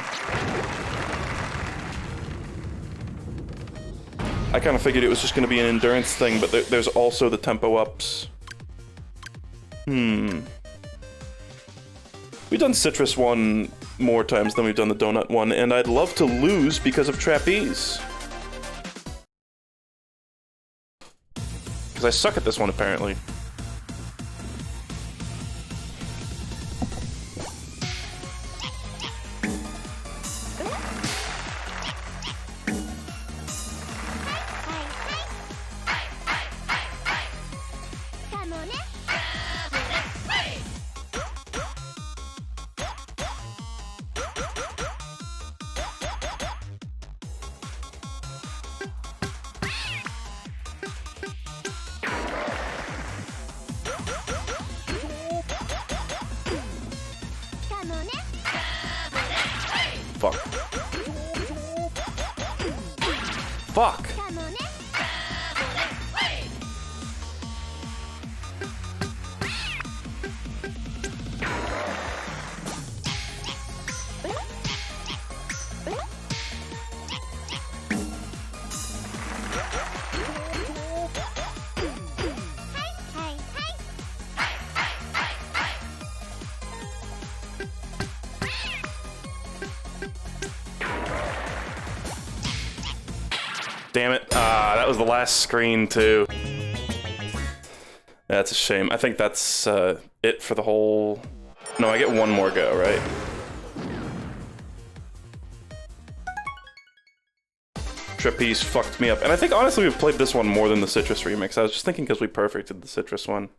I kind of figured it was just gonna be an endurance thing, but there's also the tempo ups. We've done Citrus one more times than we've done the Donut one, and I'd love to lose because of Trapeze. Because I suck at this one, apparently. fuck. Fuck. Damn it. That was the last screen, too. That's a shame. I think that's it for the whole... No, I get one more go, right? Trapeze fucked me up. And I think, honestly, we've played this one more than the Citrus remix. I was just thinking because we perfected the Citrus one.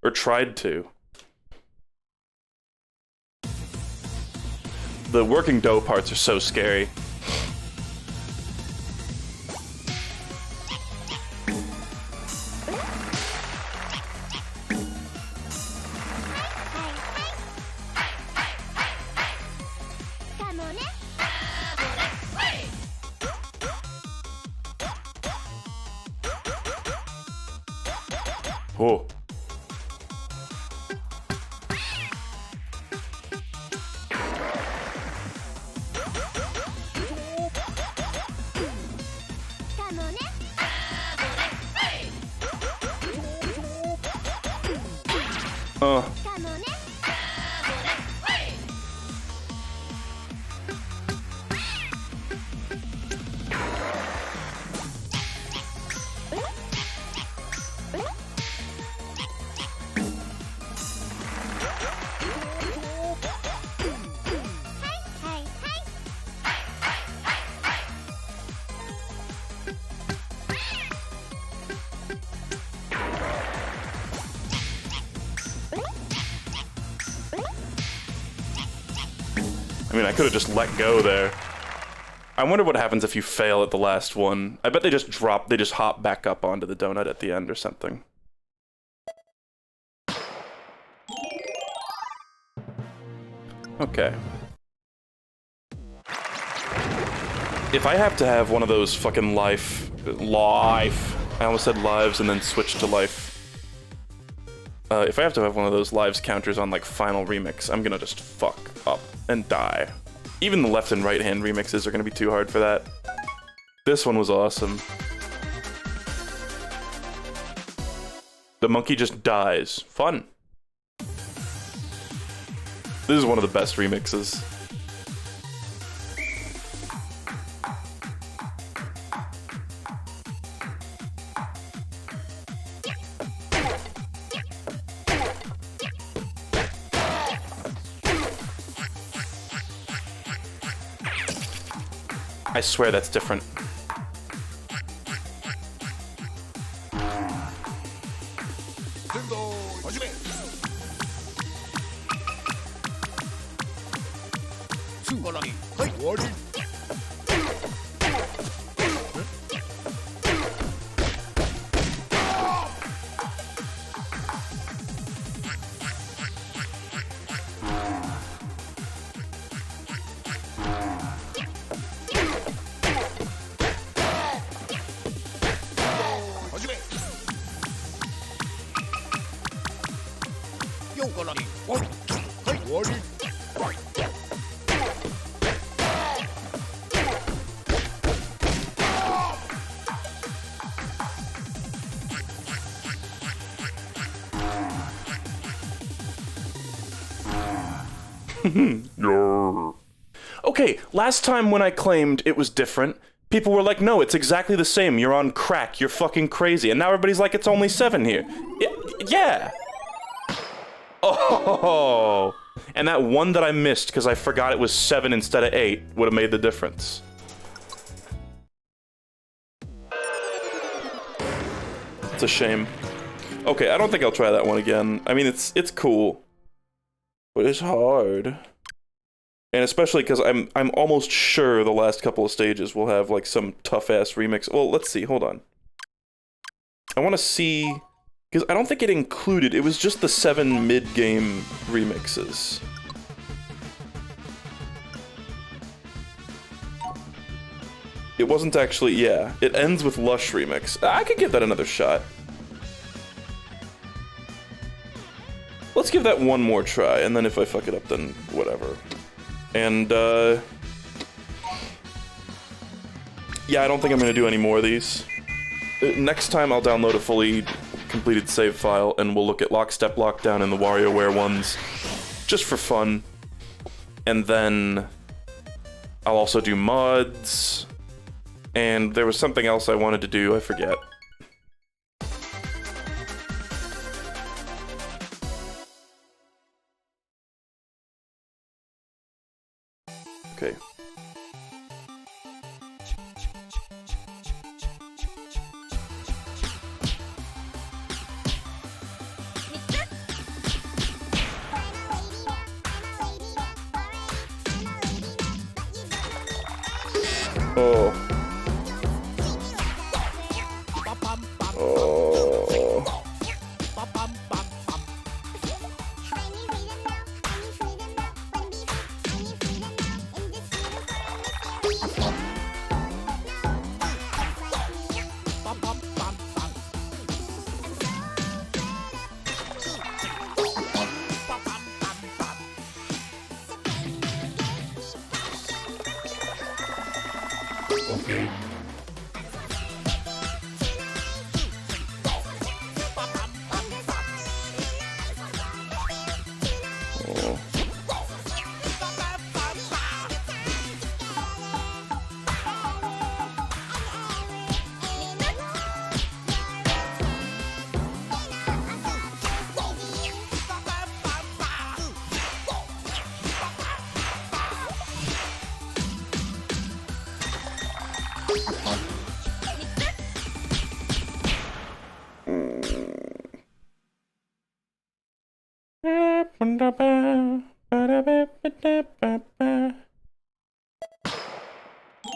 Or tried to. The working dough parts are so scary. Oh. I mean, I could have just let go there. I wonder what happens if you fail at the last one. I bet they just hop back up onto the donut at the end or something. Okay. If I have to have one of those fucking life, I almost said lives and then switched to life. If I have to have one of those lives counters on like Final Remix, I'm gonna just fuck up and die. Even the left and right hand remixes are gonna be too hard for that. This one was awesome. The monkey just dies. Fun. This is one of the best remixes. I swear that's different. Okay, last time when I claimed it was different, people were like, no, it's exactly the same. You're on crack. You're fucking crazy. And now everybody's like, it's only 7 here. Yeah. Oh. And that one that I missed because I forgot it was 7 instead of 8 would have made the difference. It's a shame. Okay, I don't think I'll try that one again. I mean, it's cool. But it's hard. And especially because I'm almost sure the last couple of stages will have like some tough-ass remix. Well, let's see, hold on. I want to see... Because I don't think it included, it was just the 7 mid-game remixes. It wasn't actually, yeah. It ends with Lush Remix. I could give that another shot. Let's give that one more try, and then if I fuck it up, then whatever. And, yeah, I don't think I'm gonna do any more of these. Next time I'll download a fully completed save file, and we'll look at Lockstep Lockdown and the WarioWare ones, just for fun. And then I'll also do mods, and there was something else I wanted to do, I forget. Okay. Oh. Oh.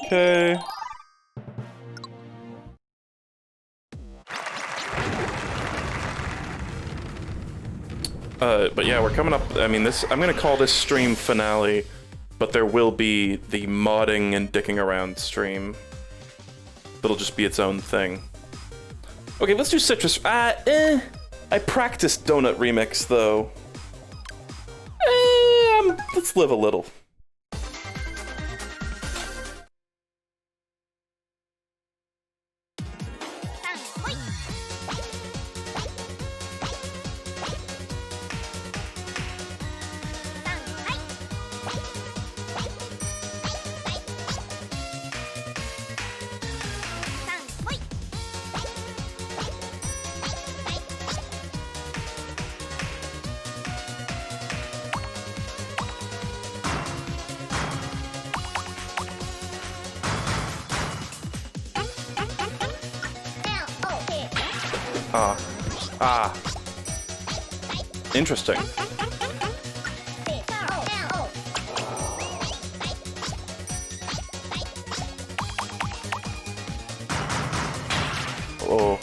Okay. But yeah, we're coming up, I mean, I'm gonna call this stream finale, but there will be the modding and dicking around stream. It'll just be its own thing. Okay, let's do Citrus. I practiced Donut Remix, though. Let's live a little. Interesting. Oh.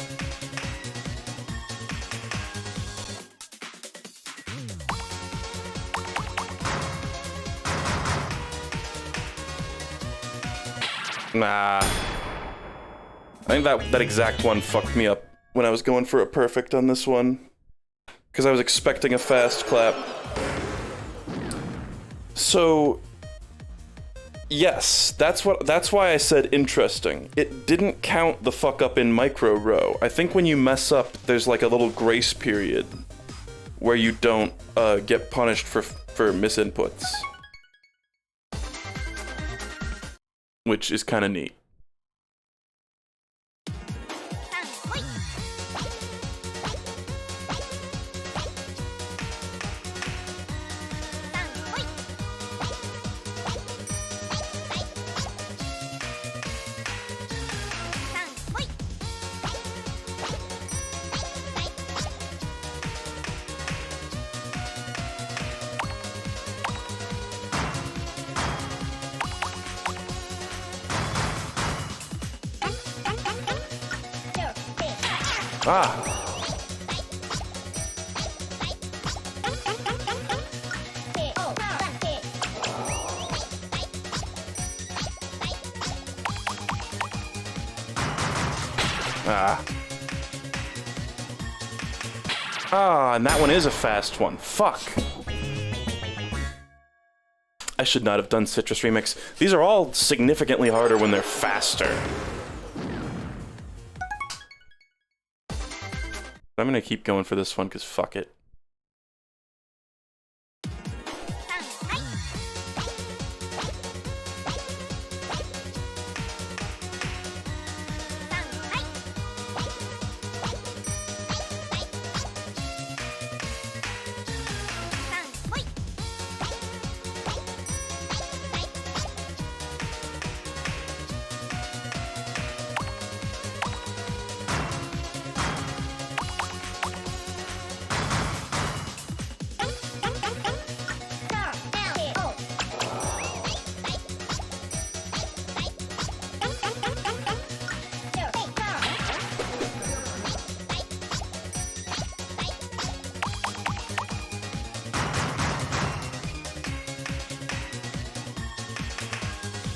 Nah. I think that exact one fucked me up when I was going for a perfect on this one. Because I was expecting a fast clap. So, yes, that's why I said interesting. It didn't count the fuck up in micro row. I think when you mess up, there's like a little grace period where you don't get punished for misinputs, which is kind of neat. Ah. And that one is a fast one. Fuck. I should not have done Citrus Remix. These are all significantly harder when they're faster. I'm gonna keep going for this one, because fuck it.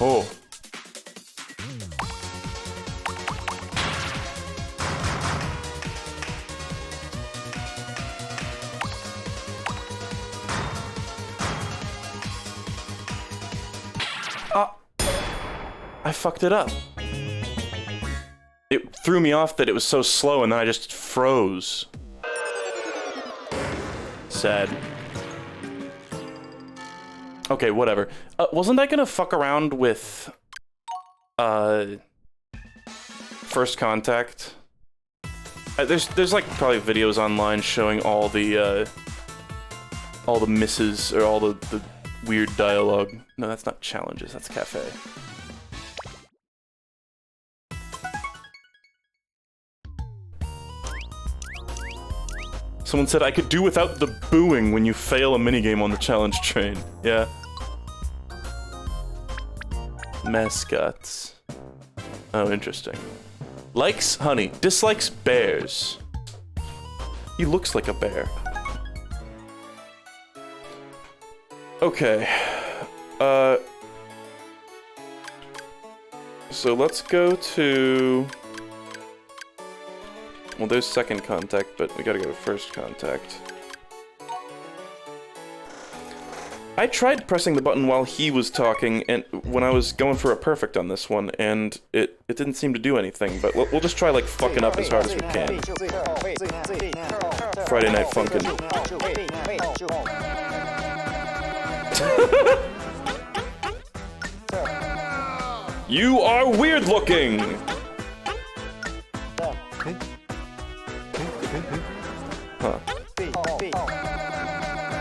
Oh. I fucked it up. It threw me off that it was so slow, and then I just froze. Sad. Okay, whatever. Wasn't I gonna fuck around with, First Contact? There's like probably videos online showing all the misses, or all the weird dialogue. No, that's not challenges, that's cafe. Someone said I could do without the booing when you fail a minigame on the challenge train. Yeah. Mascots. Oh, interesting. Likes honey, dislikes bears. He looks like a bear. Okay. So let's go to... Well, there's Second Contact, but we gotta go to First Contact. I tried pressing the button while he was talking, and when I was going for a perfect on this one, and it didn't seem to do anything, but we'll just try, like, fucking up as hard as we can. Friday Night Funkin'. You are weird looking! Huh.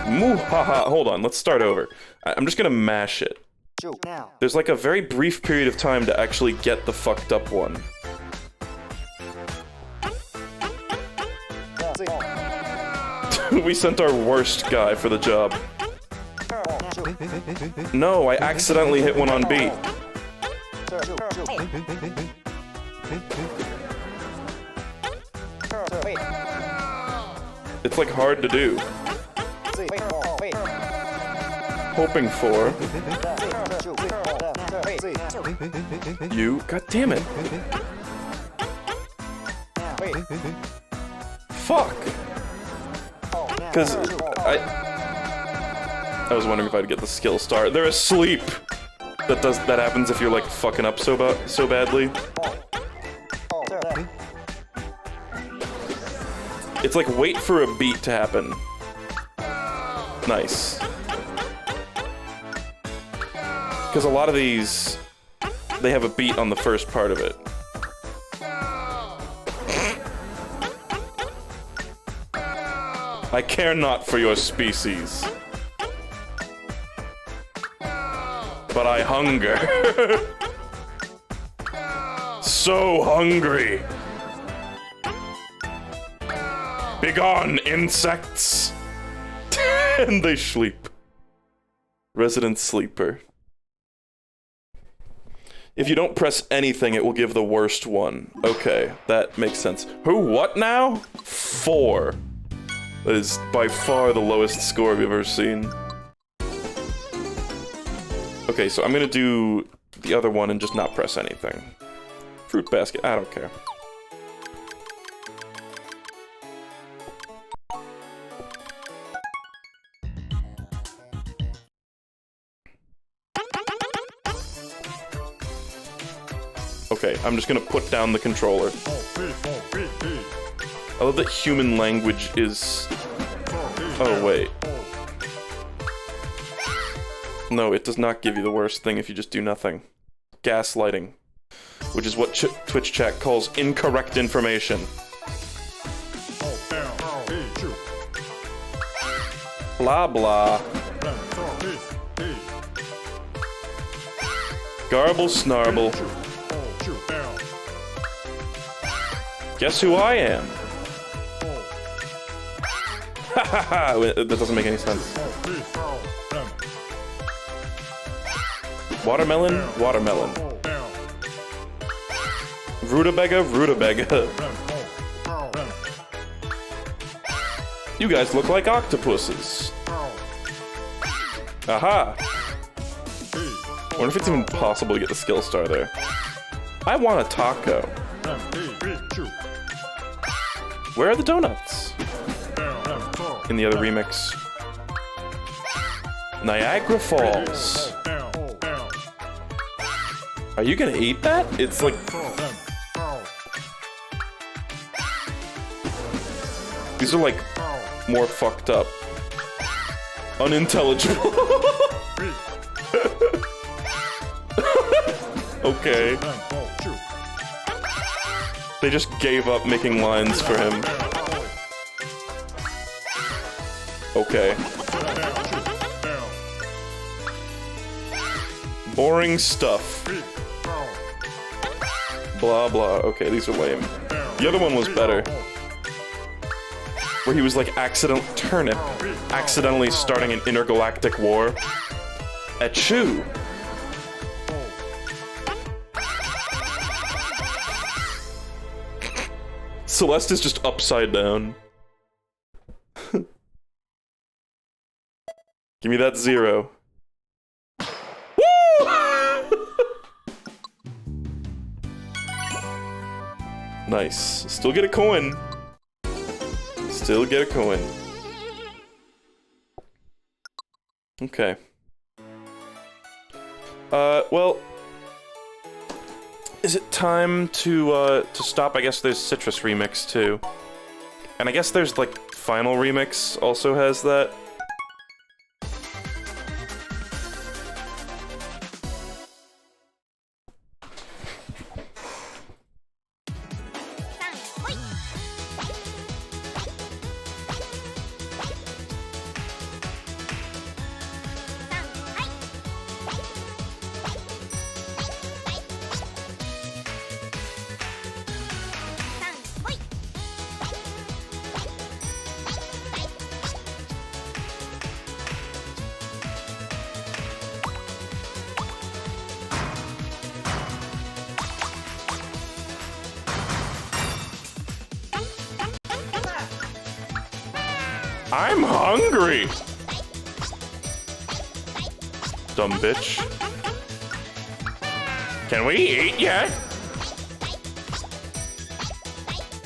Muhaha. Hold on, let's start over. I'm just gonna mash it. There's like a very brief period of time to actually get the fucked up one. We sent our worst guy for the job. No, I accidentally hit one on beat. It's like hard to do. Hoping for you. God damn it. Fuck. Because I was wondering if I'd get the skill star. They're asleep. That happens if you're like fucking up so badly. It's like wait for a beat to happen. Nice. Because a lot of these, they have a beat on the first part of it. I care not for your species. But I hunger. So hungry. Begone, insects! And they sleep. Resident sleeper. If you don't press anything, it will give the worst one. Okay, that makes sense. Who, what now? 4. That is by far the lowest score we've ever seen. Okay, so I'm gonna do the other one and just not press anything. Fruit basket, I don't care. Okay, I'm just gonna put down the controller. I love that human language is... Oh, wait. No, it does not give you the worst thing if you just do nothing. Gaslighting. Which is what Twitch chat calls incorrect information. Blah blah. Garble snarble. Guess who I am? Ha ha ha! That doesn't make any sense. Watermelon, watermelon. Rutabaga, rutabaga. You guys look like octopuses. Aha! I wonder if it's even possible to get the skill star there. I want a taco. Where are the donuts? In the other remix. Niagara Falls. Are you gonna eat that? It's like... These are like more fucked up. Unintelligible. Okay. They just gave up making lines for him. Okay. Boring stuff. Blah blah. Okay, these are lame. The other one was better. Where he was like accidentally starting an intergalactic war. Achoo! Celeste is just upside down. Give me that 0. Woo! Nice. Still get a coin. Still get a coin. Okay. Well, is it time to stop? I guess there's Citrus Remix too. And I guess there's like Final Remix also has that. I'm hungry! Dumb bitch. Can we eat yet?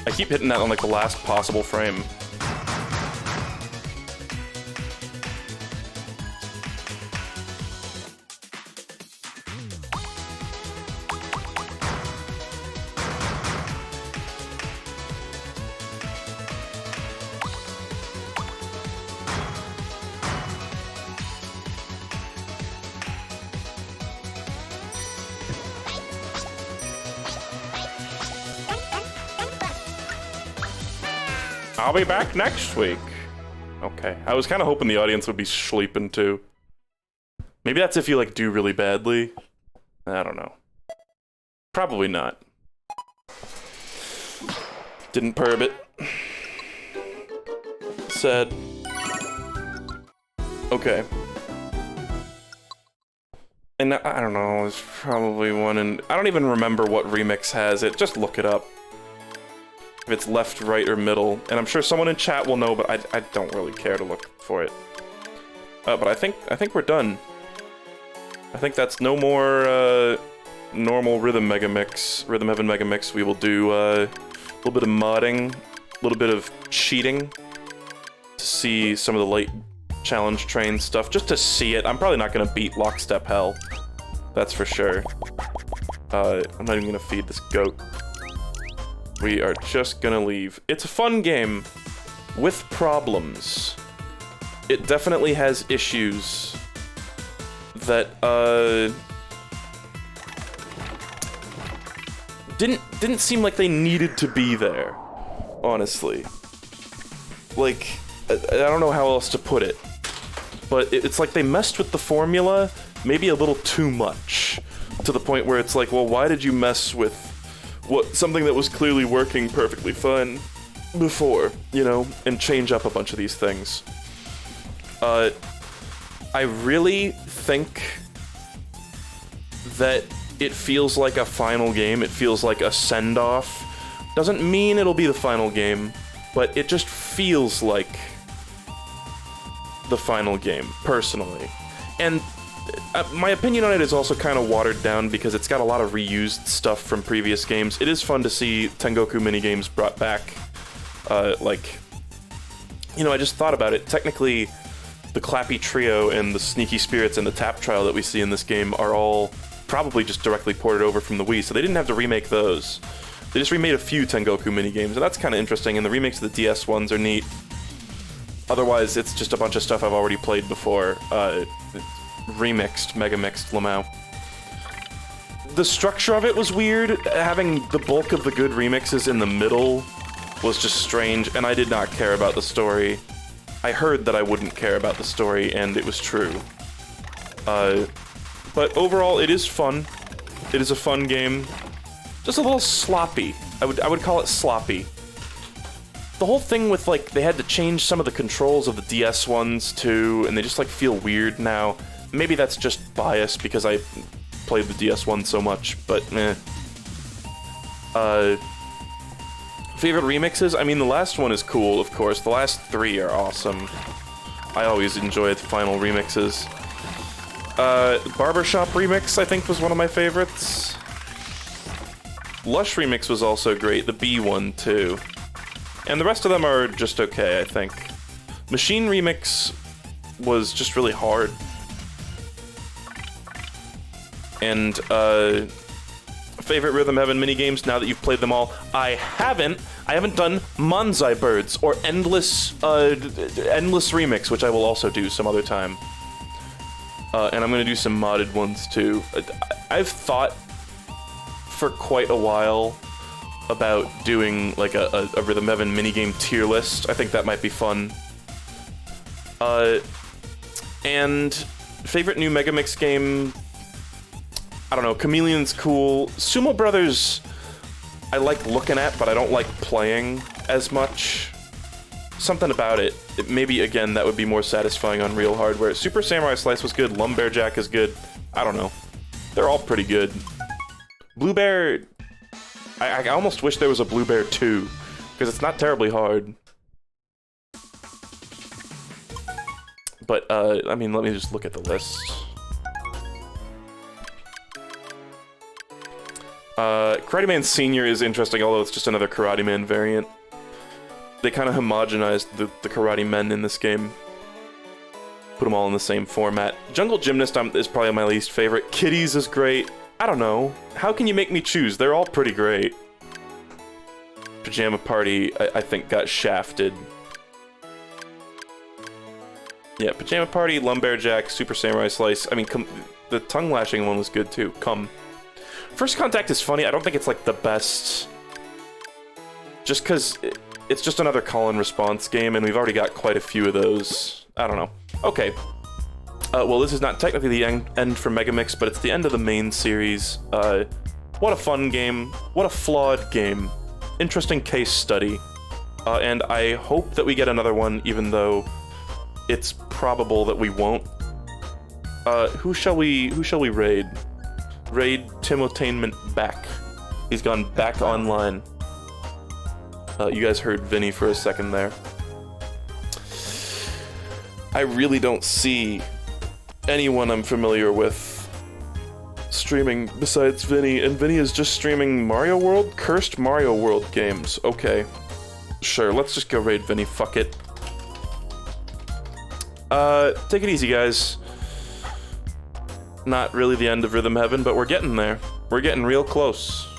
I keep hitting that on like the last possible frame. I'll be back next week. Okay. I was kind of hoping the audience would be sleeping too. Maybe that's if you like do really badly. I don't know. Probably not. Didn't perb it. Sad. Okay. And I don't know, there's probably one in... I don't even remember what remix has it. Just look it up. If it's left, right, or middle. And I'm sure someone in chat will know, but I don't really care to look for it. But I think we're done. I think that's no more normal Rhythm Megamix, Rhythm Heaven Megamix. We will do a little bit of modding, a little bit of cheating to see some of the late challenge train stuff, just to see it. I'm probably not gonna beat Lockstep Hell, that's for sure. I'm not even gonna feed this goat. We are just gonna leave. It's a fun game with problems. It definitely has issues that, didn't seem like they needed to be there, honestly. Like, I don't know how else to put it, but it's like they messed with the formula maybe a little too much, to the point where it's like, well, why did you mess with something that was clearly working perfectly fine before, you know, and change up a bunch of these things. I really think that it feels like a final game. It feels like a send-off. Doesn't mean it'll be the final game, but it just feels like the final game, personally. And my opinion on it is also kind of watered down because it's got a lot of reused stuff from previous games. It is fun to see Tengoku minigames brought back. Like, you know, I just thought about it. Technically, the Clappy Trio and the Sneaky Spirits and the Tap Trial that we see in this game are all probably just directly ported over from the Wii, so they didn't have to remake those. They just remade a few Tengoku minigames, and that's kind of interesting, and the remakes of the DS ones are neat. Otherwise, it's just a bunch of stuff I've already played before. Remixed, Megamixed Lamau. The structure of it was weird. Having the bulk of the good remixes in the middle was just strange, and I did not care about the story. I heard that I wouldn't care about the story, and it was true. But overall, it is fun. It is a fun game. Just a little sloppy. I would call it sloppy. The whole thing with, like, they had to change some of the controls of the DS ones, too, and they just, like, feel weird now. Maybe that's just bias because I played the DS one so much, but eh. Favorite remixes? I mean, the last one is cool, of course. The last three are awesome. I always enjoy the final remixes. Barbershop remix, I think, was one of my favorites. Lush remix was also great. The B one, too. And the rest of them are just okay, I think. Machine remix was just really hard. And, favorite Rhythm Heaven minigames, now that you've played them all? I haven't done Manzai Birds, or Endless Remix, which I will also do some other time. And I'm gonna do some modded ones, too. I've thought for quite a while about doing, like, a Rhythm Heaven minigame tier list. I think that might be fun. And favorite new Megamix game... I don't know, Chameleon's cool. Sumo Brothers, I like looking at, but I don't like playing as much. Something about it. Maybe, again, that would be more satisfying on real hardware. Super Samurai Slice was good. Lumberjack is good. I don't know. They're all pretty good. Blue Bear... I almost wish there was a Blue Bear 2, because it's not terribly hard. But, I mean, let me just look at the list. Karate Man Senior is interesting, although it's just another Karate Man variant. They kind of homogenized the Karate Men in this game. Put them all in the same format. Jungle Gymnast is probably my least favorite. Kitties is great. I don't know. How can you make me choose? They're all pretty great. Pajama Party, I think, got shafted. Yeah, Pajama Party, Lumberjack, Super Samurai Slice. I mean, the tongue lashing one was good, too. First Contact is funny. I don't think it's, like, the best. Just because it's just another call and response game, and we've already got quite a few of those. I don't know. Okay. Well, this is not technically the end for Megamix, but it's the end of the main series. What a fun game. What a flawed game. Interesting case study. And I hope that we get another one, even though it's probable that we won't. Who shall we raid? Raid Timotainment back. He's gone back online. You guys heard Vinny for a second there. I really don't see anyone I'm familiar with streaming besides Vinny, and Vinny is just streaming Mario World? Cursed Mario World games. Okay. Sure, let's just go raid Vinny, fuck it. Take it easy, guys. Not really the end of Rhythm Heaven, but we're getting there. We're getting real close.